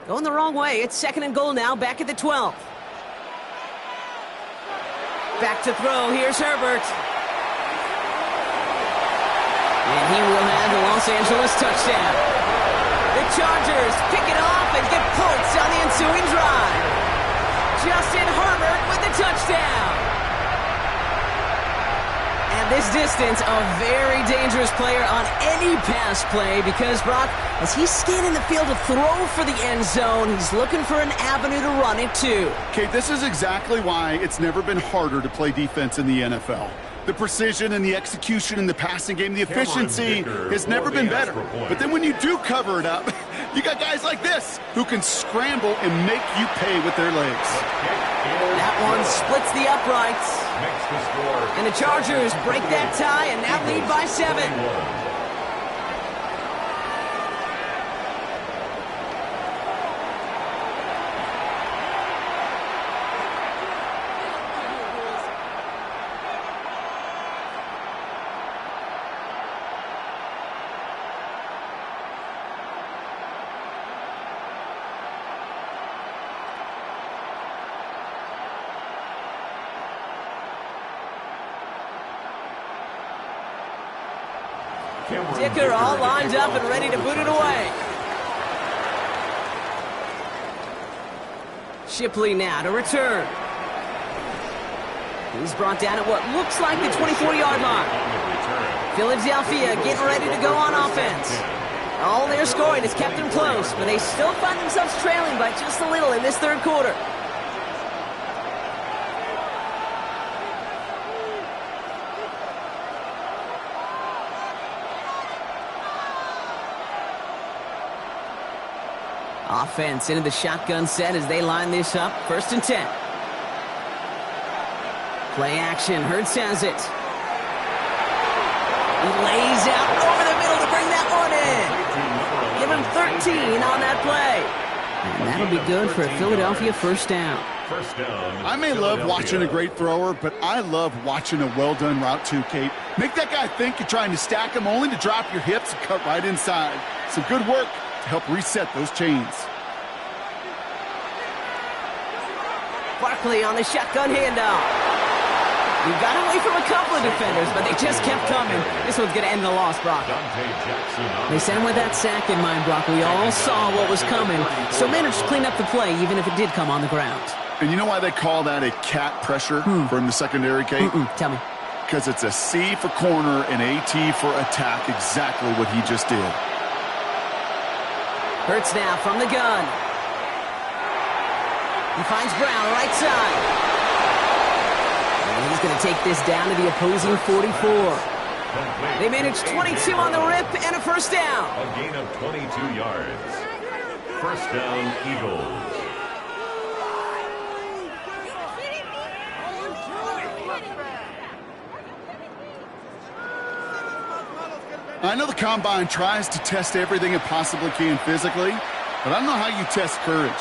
Going the wrong way. It's 2nd and goal now, back at the 12. Back to throw. Here's Herbert. And he will have the Los Angeles touchdown. The Chargers pick it off and get points on the ensuing drive. Justin Herbert with the touchdown. And this distance, a very dangerous player on any pass play because, Brock, as he's scanning the field to throw for the end zone, he's looking for an avenue to run it too. Kate, this is exactly why it's never been harder to play defense in the NFL. The precision and the execution in the passing game, the efficiency has never been better. But then when you do cover it up, you got guys like this who can scramble and make you pay with their legs. That one splits the uprights. And the Chargers break that tie and now lead by 7. Dicker all lined up and ready to boot it away. Shipley now to return. He's brought down at what looks like the 24-yard line. Philadelphia getting ready to go on offense. All their scoring has kept them close, but they still find themselves trailing by just a little in this 3rd quarter. Offense into the shotgun set as they line this up. 1st and 10. Play action. Hurts has it. He lays out over the middle to bring that one in. Give him 13 on that play. And that'll be good for a Philadelphia 1st down. I may love watching a great thrower, but I love watching a well-done route too, Kate. Make that guy think you're trying to stack him only to drop your hips and cut right inside. Some good work to help reset those chains. Barkley on the shotgun handoff. You got away from a couple of defenders, but they just kept coming. This one's going to end the loss, Brock. They sent him with that sack in mind, Brock. We all saw what was coming, so managed to clean up the play, even if it did come on the ground. And you know why they call that a cat pressure from the secondary, Kate? Tell me. Because it's a C for corner and a T for attack, exactly what he just did. Hurts now from the gun. He finds Brown right side. And he's going to take this down to the opposing 44. They managed 22 on the rip and a 1st down. A gain of 22 yards. 1st down, Eagles. I know the Combine tries to test everything it possibly can physically, but I don't know how you test courage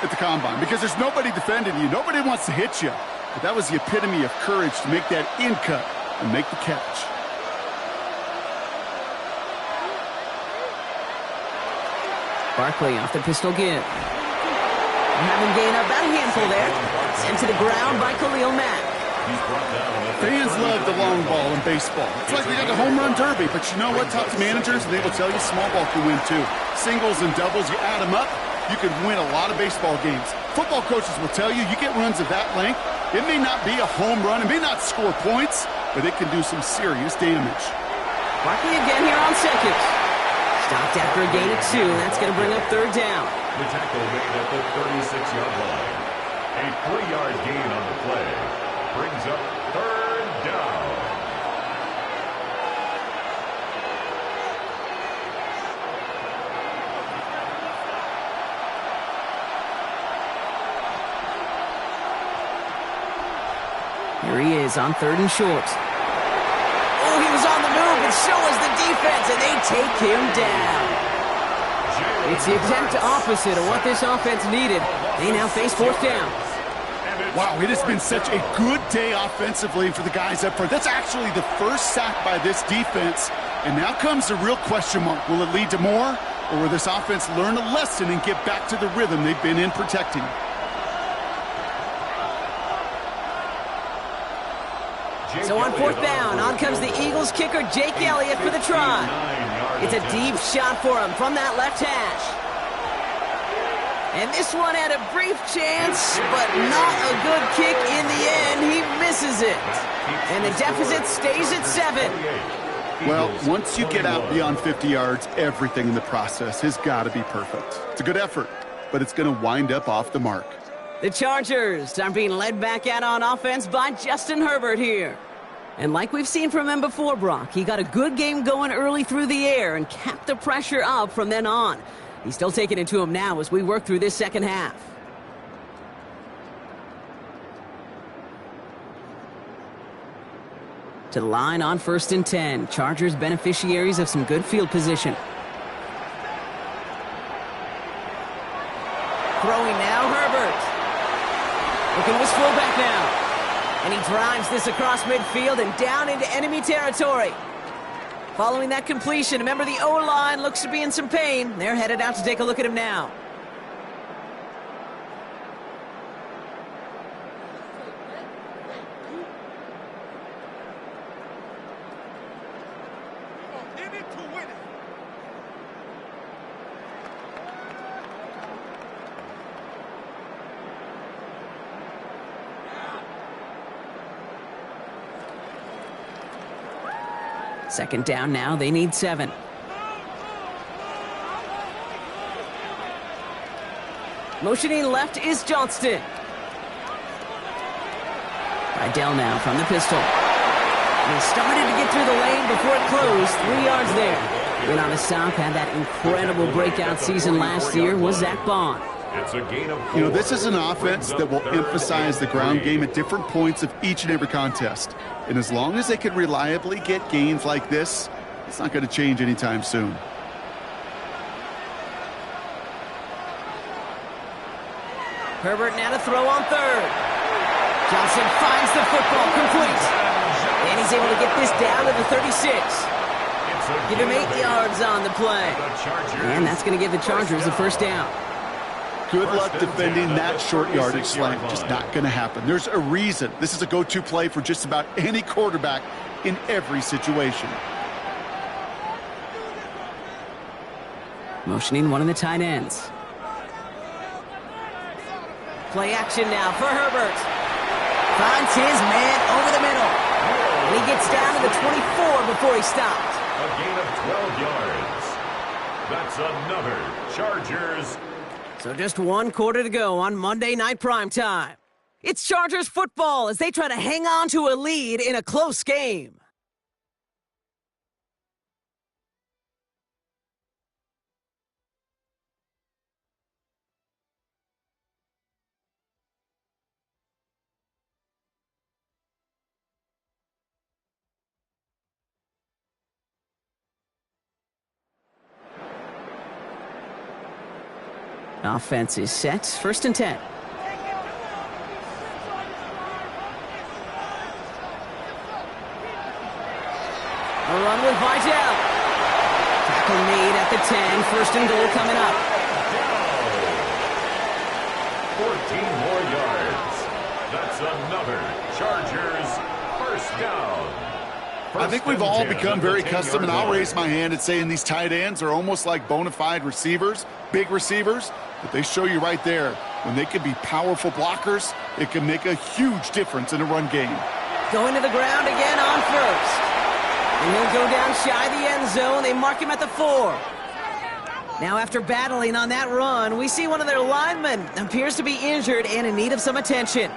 at the Combine because there's nobody defending you. Nobody wants to hit you. But that was the epitome of courage to make that in cut and make the catch. Barkley off the pistol give. Having gained about a handful there. Sent to the ground by Khalil Mack. Fans love the long ball in baseball. It's like they got the home run derby, but you know what? Talk to managers and they will tell you small ball can win too. Singles and doubles, you add them up, you can win a lot of baseball games. Football coaches will tell you, you get runs of that length, it may not be a home run, it may not score points, but it can do some serious damage. Barkley again here on 2nd. Stopped after a gain of 2. That's going to bring up 3rd down. The tackle made at the 36-yard line. A 3-yard gain on the play brings up 3rd down. Here he is on 3rd and short. Oh, he was on the move, and so was the defense, and they take him down. It's the exact opposite of what this offense needed. They now face 4th down. Wow, it has been such a good day offensively for the guys up front. That's actually the 1st sack by this defense. And now comes the real question mark. Will it lead to more? Or will this offense learn a lesson and get back to the rhythm they've been in protecting? So on 4th down, on comes the Eagles kicker, Jake Elliott, for the try. It's a deep shot for him from that left hash. And this one had a brief chance, but not a good kick in the end. He misses it. And the deficit stays at 7. Well, once you get out beyond 50 yards, everything in the process has got to be perfect. It's a good effort, but it's going to wind up off the mark. The Chargers are being led back out on offense by Justin Herbert here. And like we've seen from him before, Brock, he got a good game going early through the air and kept the pressure up from then on. He's still taking it to him now as we work through this 2nd half. To the line on 1st and 10. Chargers beneficiaries of some good field position. Throwing now, Herbert. Looking to his fullback now. And he drives this across midfield and down into enemy territory. Following that completion, remember the O-line looks to be in some pain. They're headed out to take a look at him now. Second down now, they need 7. Motioning left is Johnston. Rydell now from the pistol. And he started to get through the lane before it closed. 3 yards there. Went on a stop, had that incredible breakout season last year, was Zach Bond. It's a gain of 4. You know, this is an offense that will emphasize the ground game at different points of each and every contest. And as long as they can reliably get gains like this, it's not going to change anytime soon. Herbert now to throw on third. Johnson finds the football, complete. And he's able to get this down to the 36. Give him 8 yards on the play. And that's going to give the Chargers a first down. Good luck defending that short yardage slant. Just not going to happen. There's a reason. This is a go-to play for just about any quarterback in every situation. Motioning one of the tight ends. Play action now for Herbert. Finds his man over the middle. And he gets down to the 24 before he stopped. A gain of 12 yards. That's another Chargers. So just 1 quarter to go on Monday Night Primetime. It's Chargers football as they try to hang on to a lead in a close game. Offense is set. 1st and 10. A run with Vidal. Tackle made at the 10. 1st and goal coming up. 14 more yards. That's another Chargers first down. I think we've all become very accustomed, and I'll raise my hand and say these tight ends are almost like bona fide receivers, big receivers, but they show you right there, when they can be powerful blockers, it can make a huge difference in a run game. Going to the ground again on first. And he'll go down shy of the end zone. They mark him at the 4. Now after battling on that run, we see one of their linemen appears to be injured and in need of some attention.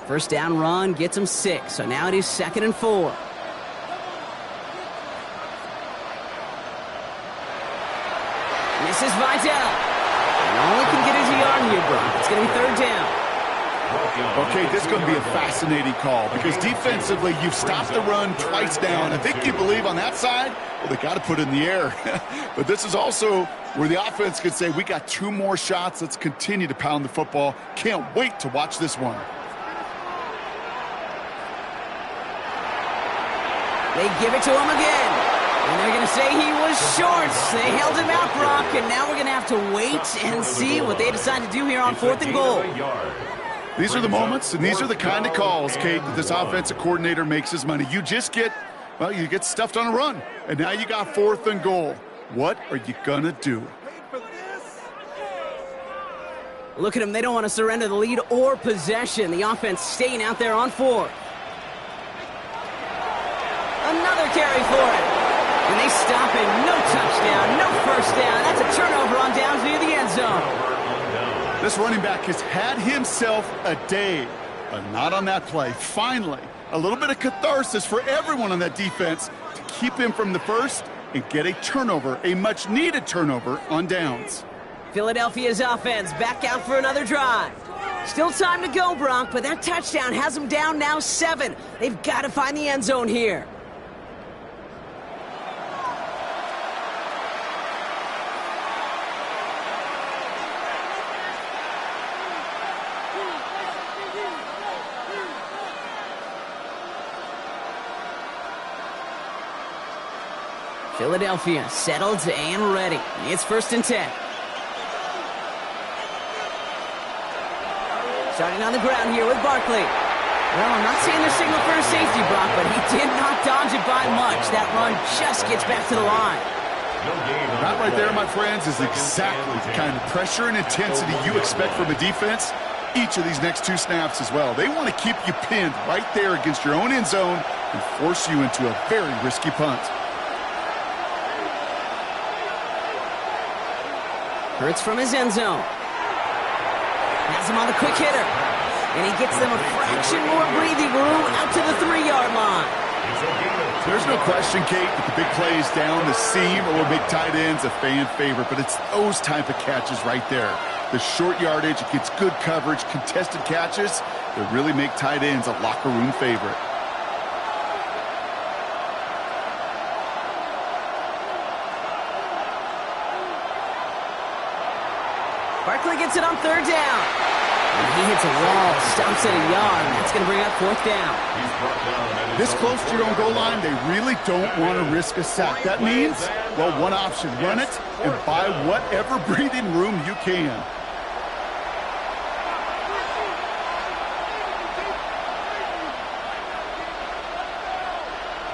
First down run gets him 6, so now it is 2nd and 4. Misses Vidal. Only can get his yard here, Brock. It's going to be 3rd down. Okay, this is going to be a fascinating call because defensively, you've stopped the run twice down. I think you believe on that side, well, they got to put it in the air. But this is also where the offense could say, we got 2 more shots. Let's continue to pound the football. Can't wait to watch this one. They give it to him again. And they're going to say he was short. They held him out, Brock, and now we're going to have to wait and see what they decide to do here on 4th and goal. These are the moments, and these are the kind of calls, Kate, that this offensive coordinator makes his money. You just get, well, you get stuffed on a run, and now you got 4th and goal. What are you going to do? Look at them. They don't want to surrender the lead or possession. The offense staying out there on 4th. Another carry for it. And they stop it. No touchdown, no first down. That's a turnover on downs near the end zone. This running back has had himself a day, but not on that play. Finally, a little bit of catharsis for everyone on that defense to keep him from the first and get a turnover, a much-needed turnover on downs. Philadelphia's offense back out for another drive. Still time to go, Bronk, but that touchdown has them down now 7. They've got to find the end zone here. Philadelphia settled and ready. It's 1st and 10. Starting on the ground here with Barkley. Well, I'm not seeing the signal for a safety, Brock, but he did not dodge it by much. That run just gets back to the line. That right there, my friends, is exactly the kind of pressure and intensity you expect from a defense each of these next two snaps as well. They want to keep you pinned right there against your own end zone and force you into a very risky punt. Hurts from his end zone. Has him on the quick hitter. And he gets them a fraction more breathing room out to the 3-yard line. There's no question, Kate, that the big plays down the seam or will make tight ends a fan favorite, but it's those type of catches right there. The short yardage, it gets good coverage, contested catches that really make tight ends a locker room favorite. Barkley gets it on 3rd down. And he hits a wall, stumps at a yard, and that's going to bring up 4th down. This close to your own goal line, they really don't want to risk a sack. That means, well, one option, run it and buy whatever breathing room you can.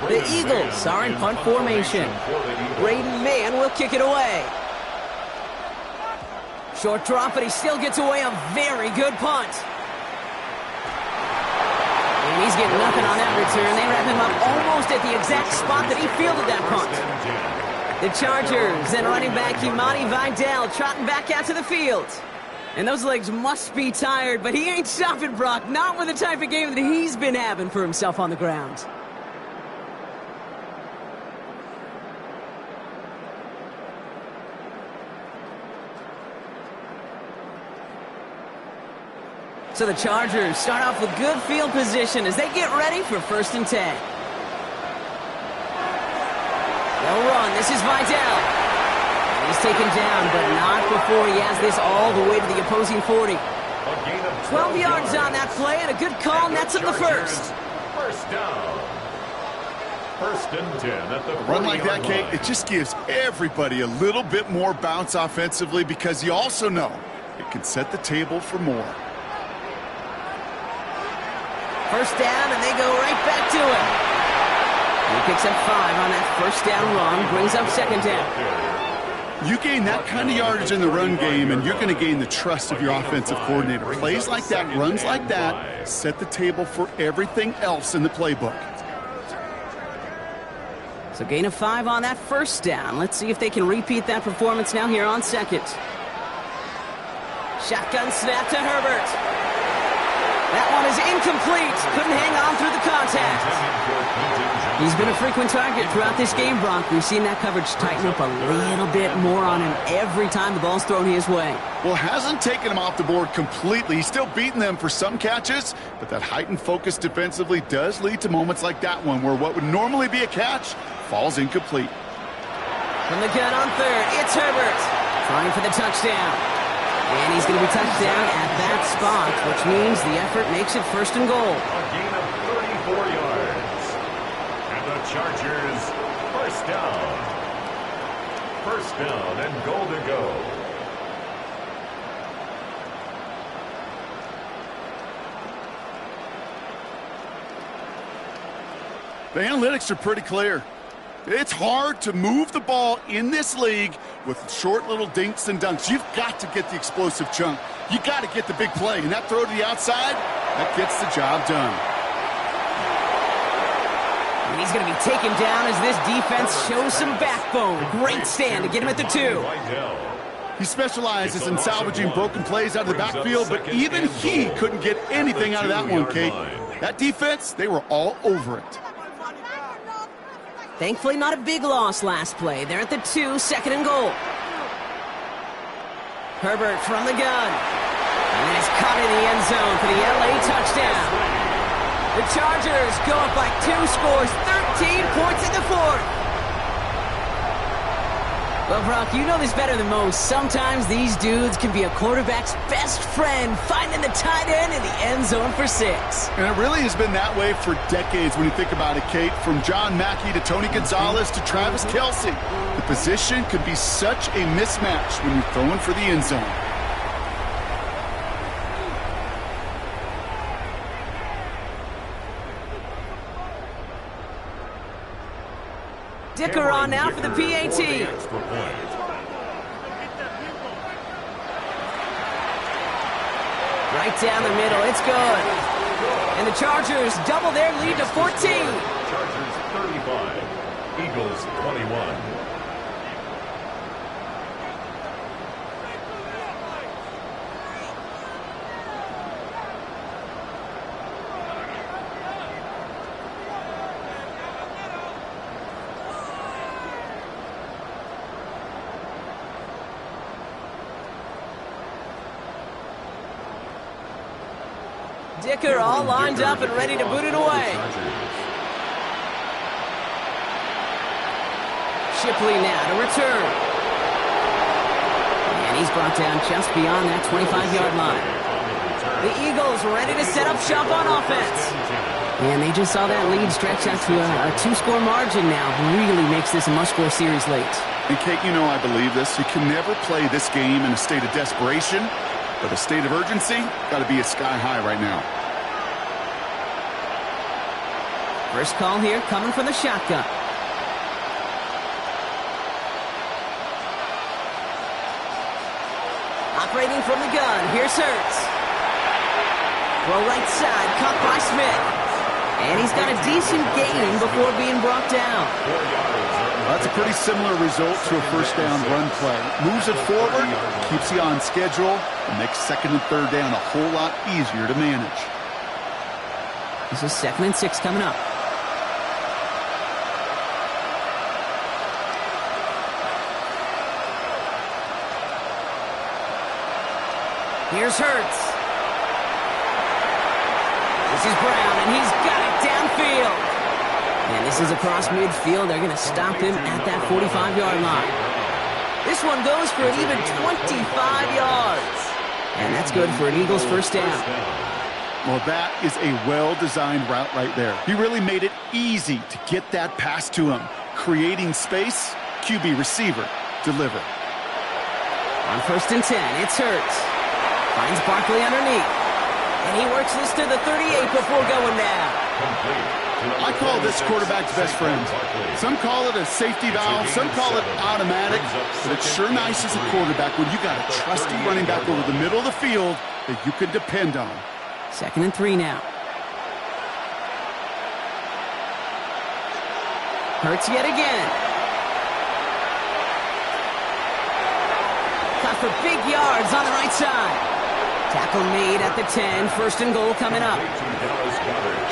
The Eagles are in punt formation. Braden Mann will kick it away. Short drop, but he still gets away a very good punt. And he's getting nothing on that return. They wrap him up almost at the exact spot that he fielded that punt. The Chargers and running back Imani Vidal trotting back out to the field. And those legs must be tired, but he ain't stopping, Brock. Not with the type of game that he's been having for himself on the ground. So the Chargers start off with good field position as they get ready for 1st and 10. They'll run. This is Vidal. He's taken down, but not before he has this all the way to the opposing 40. 12 yards on that play, and a good call nets him the first. First down. 1st and 10 at the 40-yard line. Run like that, Kate, it just gives everybody a little bit more bounce offensively because you also know it can set the table for more. 1st down, and they go right back to it. He picks up 5 on that 1st down run, brings up 2nd down. You gain that kind of yardage in the run game, and you're going to gain the trust of your offensive coordinator. Plays like that, runs like that, set the table for everything else in the playbook. So gain of 5 on that 1st down. Let's see if they can repeat that performance now here on 2nd. Shotgun snap to Herbert. That one is incomplete. Couldn't hang on through the contact. He's been a frequent target throughout this game, Brock. We've seen that coverage tighten up a little bit more on him every time the ball's thrown his way. Well, hasn't taken him off the board completely. He's still beating them for some catches, but that heightened focus defensively does lead to moments like that one where what would normally be a catch falls incomplete. From the gun on 3rd, it's Herbert. Trying for the touchdown. And he's going to be touched down at that spot, which means the effort makes it 1st and goal. A gain of 34 yards. And the Chargers, 1st down. 1st down and goal to go. The analytics are pretty clear. It's hard to move the ball in this league with short little dinks and dunks. You've got to get the explosive chunk. You got to get the big play. And that throw to the outside, that gets the job done. And he's going to be taken down as this defense shows some backbone. Great stand to get him at the 2. He specializes in salvaging broken plays out of the backfield, but even he couldn't get anything out of that one, Kate. That defense, they were all over it. Thankfully, not a big loss last play. They're at the 2, 2nd and goal. Herbert from the gun. And it's caught in the end zone for the LA touchdown. The Chargers go up by 2 scores, 13 points in the 4th. Well, Brock, you know this better than most. Sometimes these dudes can be a quarterback's best friend, finding the tight end in the end zone for 6. And it really has been that way for decades when you think about it, Kate. From John Mackey to Tony Gonzalez to Travis Kelce. The position could be such a mismatch when you're throwing for the end zone. Dicker on now for the PAT. Extra point. Right down the middle, it's good. And the Chargers double their lead to 14. Chargers 35, Eagles 21. Dicker all lined up and ready to boot it away. Shipley now to return. And he's brought down just beyond that 25-yard line. The Eagles ready to set up shop on offense. And they just saw that lead stretch out to a two-score margin now. Really makes this a must-score series late. And Kate, you know I believe this. You can never play this game in a state of desperation, but a state of urgency got to be at sky high right now. First call here coming from the shotgun. Operating from the gun, here's Hurts. Throw right side, caught by Smith. And he's got a decent gain before being brought down. That's a pretty similar result to a first down run play. Moves it forward, keeps you on schedule, and makes second and third down a whole lot easier to manage. This is 2nd and 6 coming up. Here's Hurts. This is Brown, and he's got it downfield. And this is across midfield. They're going to stop him at that 45-yard line. This one goes for an even 25 yards. And that's good for an Eagles first down. Well, that is a well-designed route right there. He really made it easy to get that pass to him. Creating space, QB receiver, deliver. On 1st and 10, it's Hurts. Finds Barkley underneath. And he works this to the 38 before going down. I call this quarterback's best friend. Some call it a safety valve, some call it automatic, but it's sure nice as a quarterback when you got a trusty running back over the middle of the field that you can depend on. 2nd and 3 now. Hurts yet again. Caught for big yards on the right side. Tackle made at the 10. 1st and goal coming up.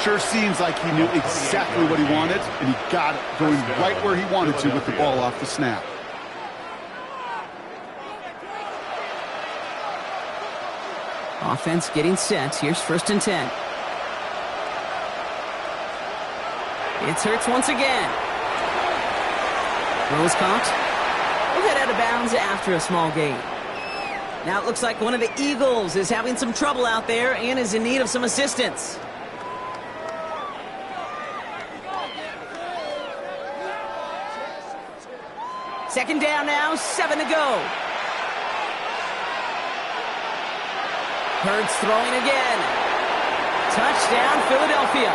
Sure seems like he knew exactly what he wanted, and he got it, going right where he wanted to with the ball off the snap. Offense getting set. Here's 1st and 10. It's Hurts once again. Throws caught. We'll head out of bounds after a small gain. Now it looks like one of the Eagles is having some trouble out there and is in need of some assistance. Second down now, 7 to go. Hurts throwing again. Touchdown, Philadelphia.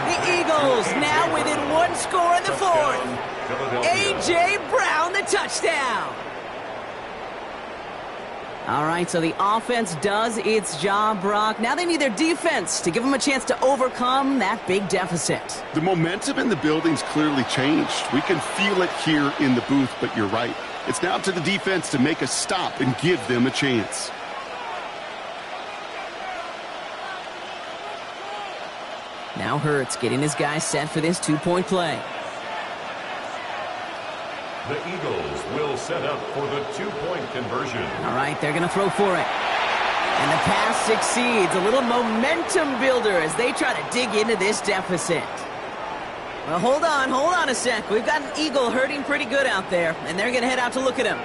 The Eagles now within 1 score in the 4th. A.J. Brown, the touchdown. All right, so the offense does its job, Brock. Now they need their defense to give them a chance to overcome that big deficit. The momentum in the building's clearly changed. We can feel it here in the booth, but you're right. It's now up to the defense to make a stop and give them a chance. Now Hurts getting his guys set for this 2-point play. The Eagles will set up for the 2-point conversion. All right, they're going to throw for it. And the pass succeeds. A little momentum builder as they try to dig into this deficit. Well, hold on a sec. We've got an Eagle hurting pretty good out there, and they're going to head out to look at him.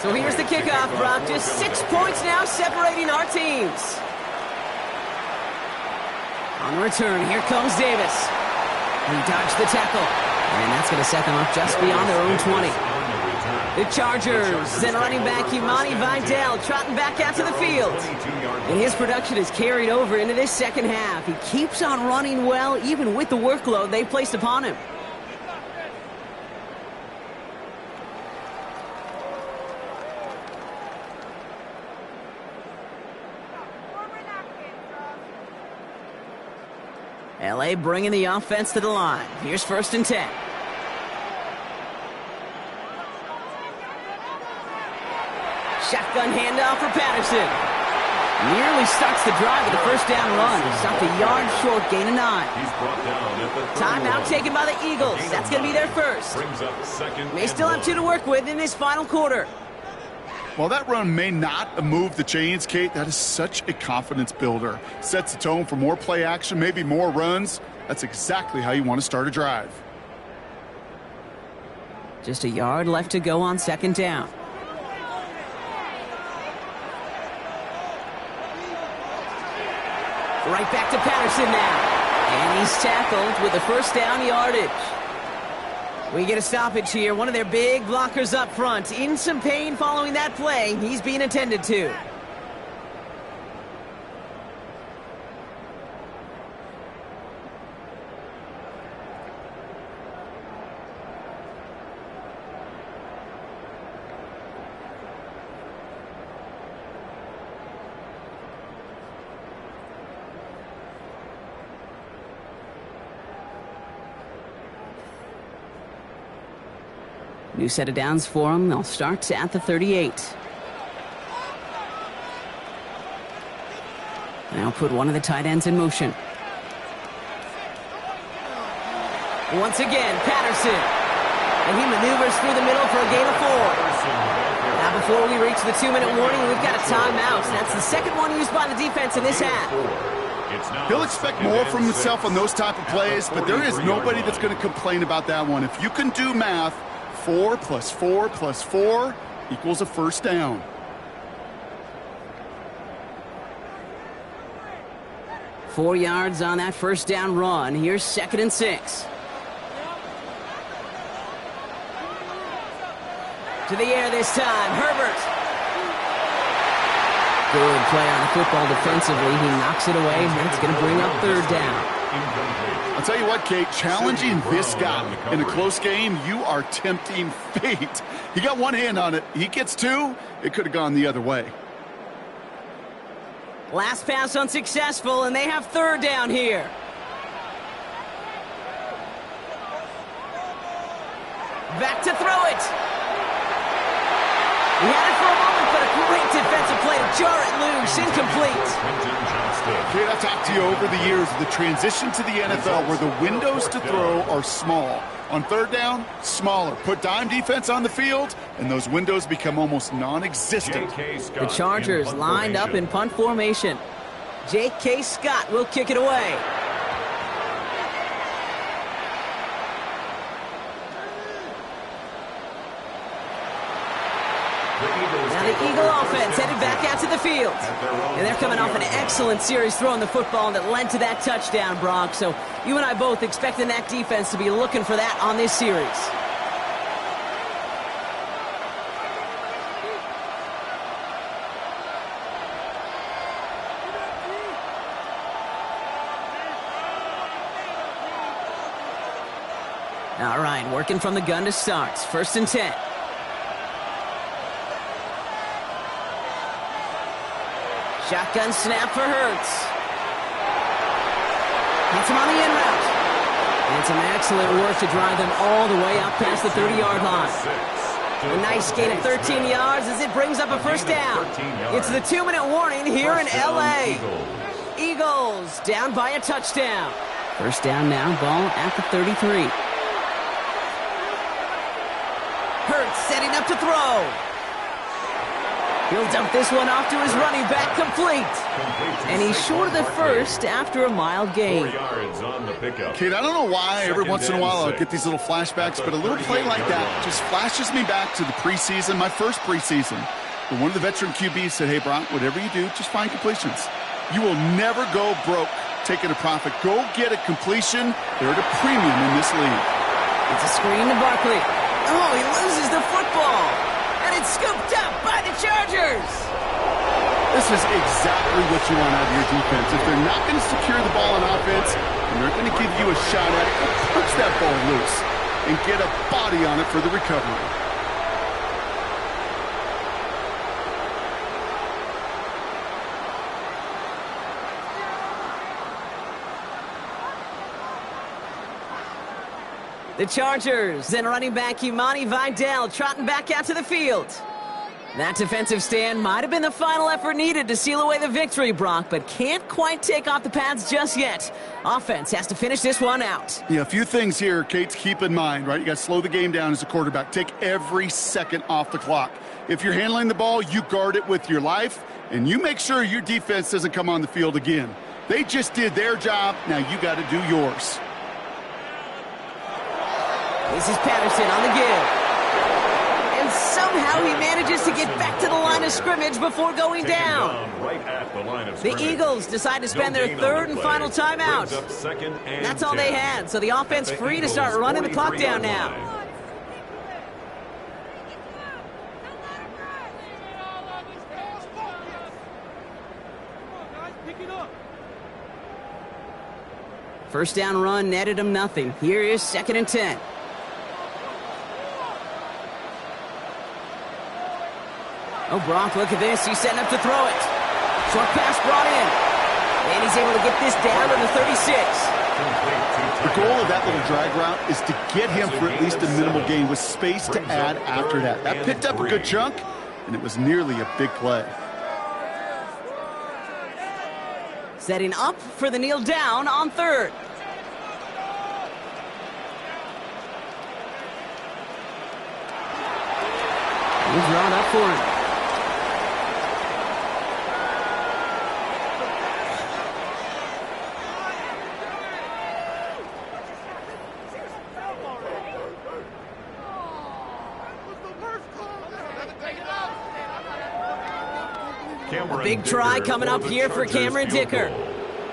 So here's the kickoff, Brock. Just 6 points now separating our teams. On the return, here comes Davis. He dodged the tackle. And that's going to set them up just beyond their own 20. The Chargers and running back Imani Vidal trotting back out to the field. And his production is carried over into this second half. He keeps on running well, even with the workload they placed upon him. LA bringing the offense to the line. Here's 1st and 10. Shotgun handoff for Patterson. Nearly starts the drive with the 1st down run. Stopped a yard short, gain of 9. He's brought down at the Timeout taken by the Eagles. That's going to be their first. Brings up 2nd. May still have 2 to work with in this final quarter. While that run may not have moved the chains, Kate, that is such a confidence builder. Sets the tone for more play action, maybe more runs. That's exactly how you want to start a drive. Just a yard left to go on 2nd down. Right back to Patterson now. And he's tackled with the 1st down yardage. We get a stoppage here. One of their big blockers up front. In some pain following that play. He's being attended to. New set of downs for them. They'll start at the 38. Now put one of the tight ends in motion. Once again, Patterson. And he maneuvers through the middle for a gain of 4. Now before we reach the 2-minute warning, we've got a timeout. That's the 2nd one used by the defense in this half. He'll expect more from himself on those type of plays, but there is nobody that's going to complain about that one. If you can do math, 4 plus 4 plus 4 equals a 1st down. Four yards on that 1st down run. Here's 2nd and 6. To the air this time. Herbert. Good play on the football defensively. He knocks it away. That's going to bring up 3rd down. I'll tell you what, Kate, challenging this guy in a close game, you are tempting fate. He got one hand on it. He gets 2. It could have gone the other way. Last pass unsuccessful, and they have 3rd down here. Back to throw it. He had it for a moment, but a great defensive play to jar it loose. Incomplete. Kate, I've talked to you over the years, the transition to the NFL where the windows to throw are small. On 3rd down, smaller. Put dime defense on the field, and those windows become almost non-existent. The Chargers lined up in punt formation. J.K. Scott will kick it away. Now the Eagle offense headed back out to the field. And they're coming off an excellent series throwing the football that led to that touchdown, Brock. So you and I both expecting that defense to be looking for that on this series. All right, working from the gun to start. 1st and 10. Shotgun snap for Hurts. Hits him on the in route. And some excellent work to drive them all the way up past the 30-yard line. A nice gain of 13 yards as it brings up a 1st down. It's the 2-minute warning here in L.A. Eagles down by a touchdown. 1st down now, ball at the 33. Hurts setting up to throw. He'll dump this one off to his running back, complete. complete. And he's short of the first after a mild 4 gain. yards on the pickup. Kate, I don't know why every once in a while I'll get these little flashbacks, but a little play like that just flashes me back to the preseason, my first preseason. But one of the veteran QBs said, hey, Brock, whatever you do, just find completions. You will never go broke taking a profit. Go get a completion. They're at a premium in this league. It's a screen to Barkley. Oh, he loses the football. And it's scooped up by the Chargers. This is exactly what you want out of your defense. If they're not going to secure the ball on offense, and they're going to give you a shot at it, punch that ball loose and get a body on it for the recovery. The Chargers and running back Imani Vidal trotting back out to the field. That defensive stand might have been the final effort needed to seal away the victory, Brock, but can't quite take off the pads just yet. Offense has to finish this one out. Yeah, a few things here, Kate, to keep in mind, right? You got to slow the game down as a quarterback. Take every second off the clock. If you're handling the ball, you guard it with your life, and you make sure your defense doesn't come on the field again. They just did their job. Now you got to do yours. This is Patterson on the give. And somehow he manages to get back to the line of scrimmage before going down. Right at the line of The scrimmage. Eagles decide to spend their third and final timeout. Brings up second and That's all they 10. had, so the offense At the free to Eagles' start running the clock 43-yard down now. line. First down run netted him nothing. Here is second and 10. Oh, Brock, look at this. He's setting up to throw it. Short pass brought in. And he's able to get this down to the 36. The goal of that little drag route is to get him for at least a minimal gain with space to add after that. That picked up a good chunk, and it was nearly a big play. Setting up for the kneel down on third. He's drawn up for him. A big try coming up here for Cameron Dicker.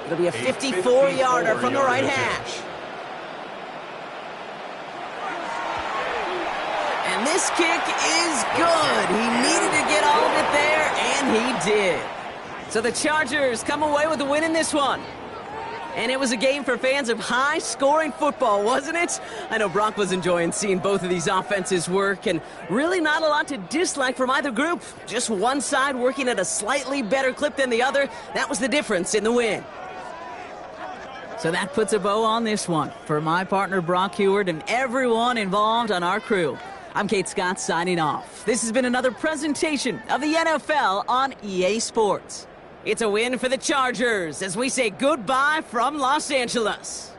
It'll be a 54-yarder from the right hash. And this kick is good. He needed to get all of it there, and he did. So the Chargers come away with a win in this one. And it was a game for fans of high-scoring football, wasn't it? I know Brock was enjoying seeing both of these offenses work, and really not a lot to dislike from either group. Just one side working at a slightly better clip than the other. That was the difference in the win. So that puts a bow on this one. For my partner, Brock Heward, and everyone involved on our crew, I'm Kate Scott signing off. This has been another presentation of the NFL on EA Sports. It's a win for the Chargers as we say goodbye from Los Angeles.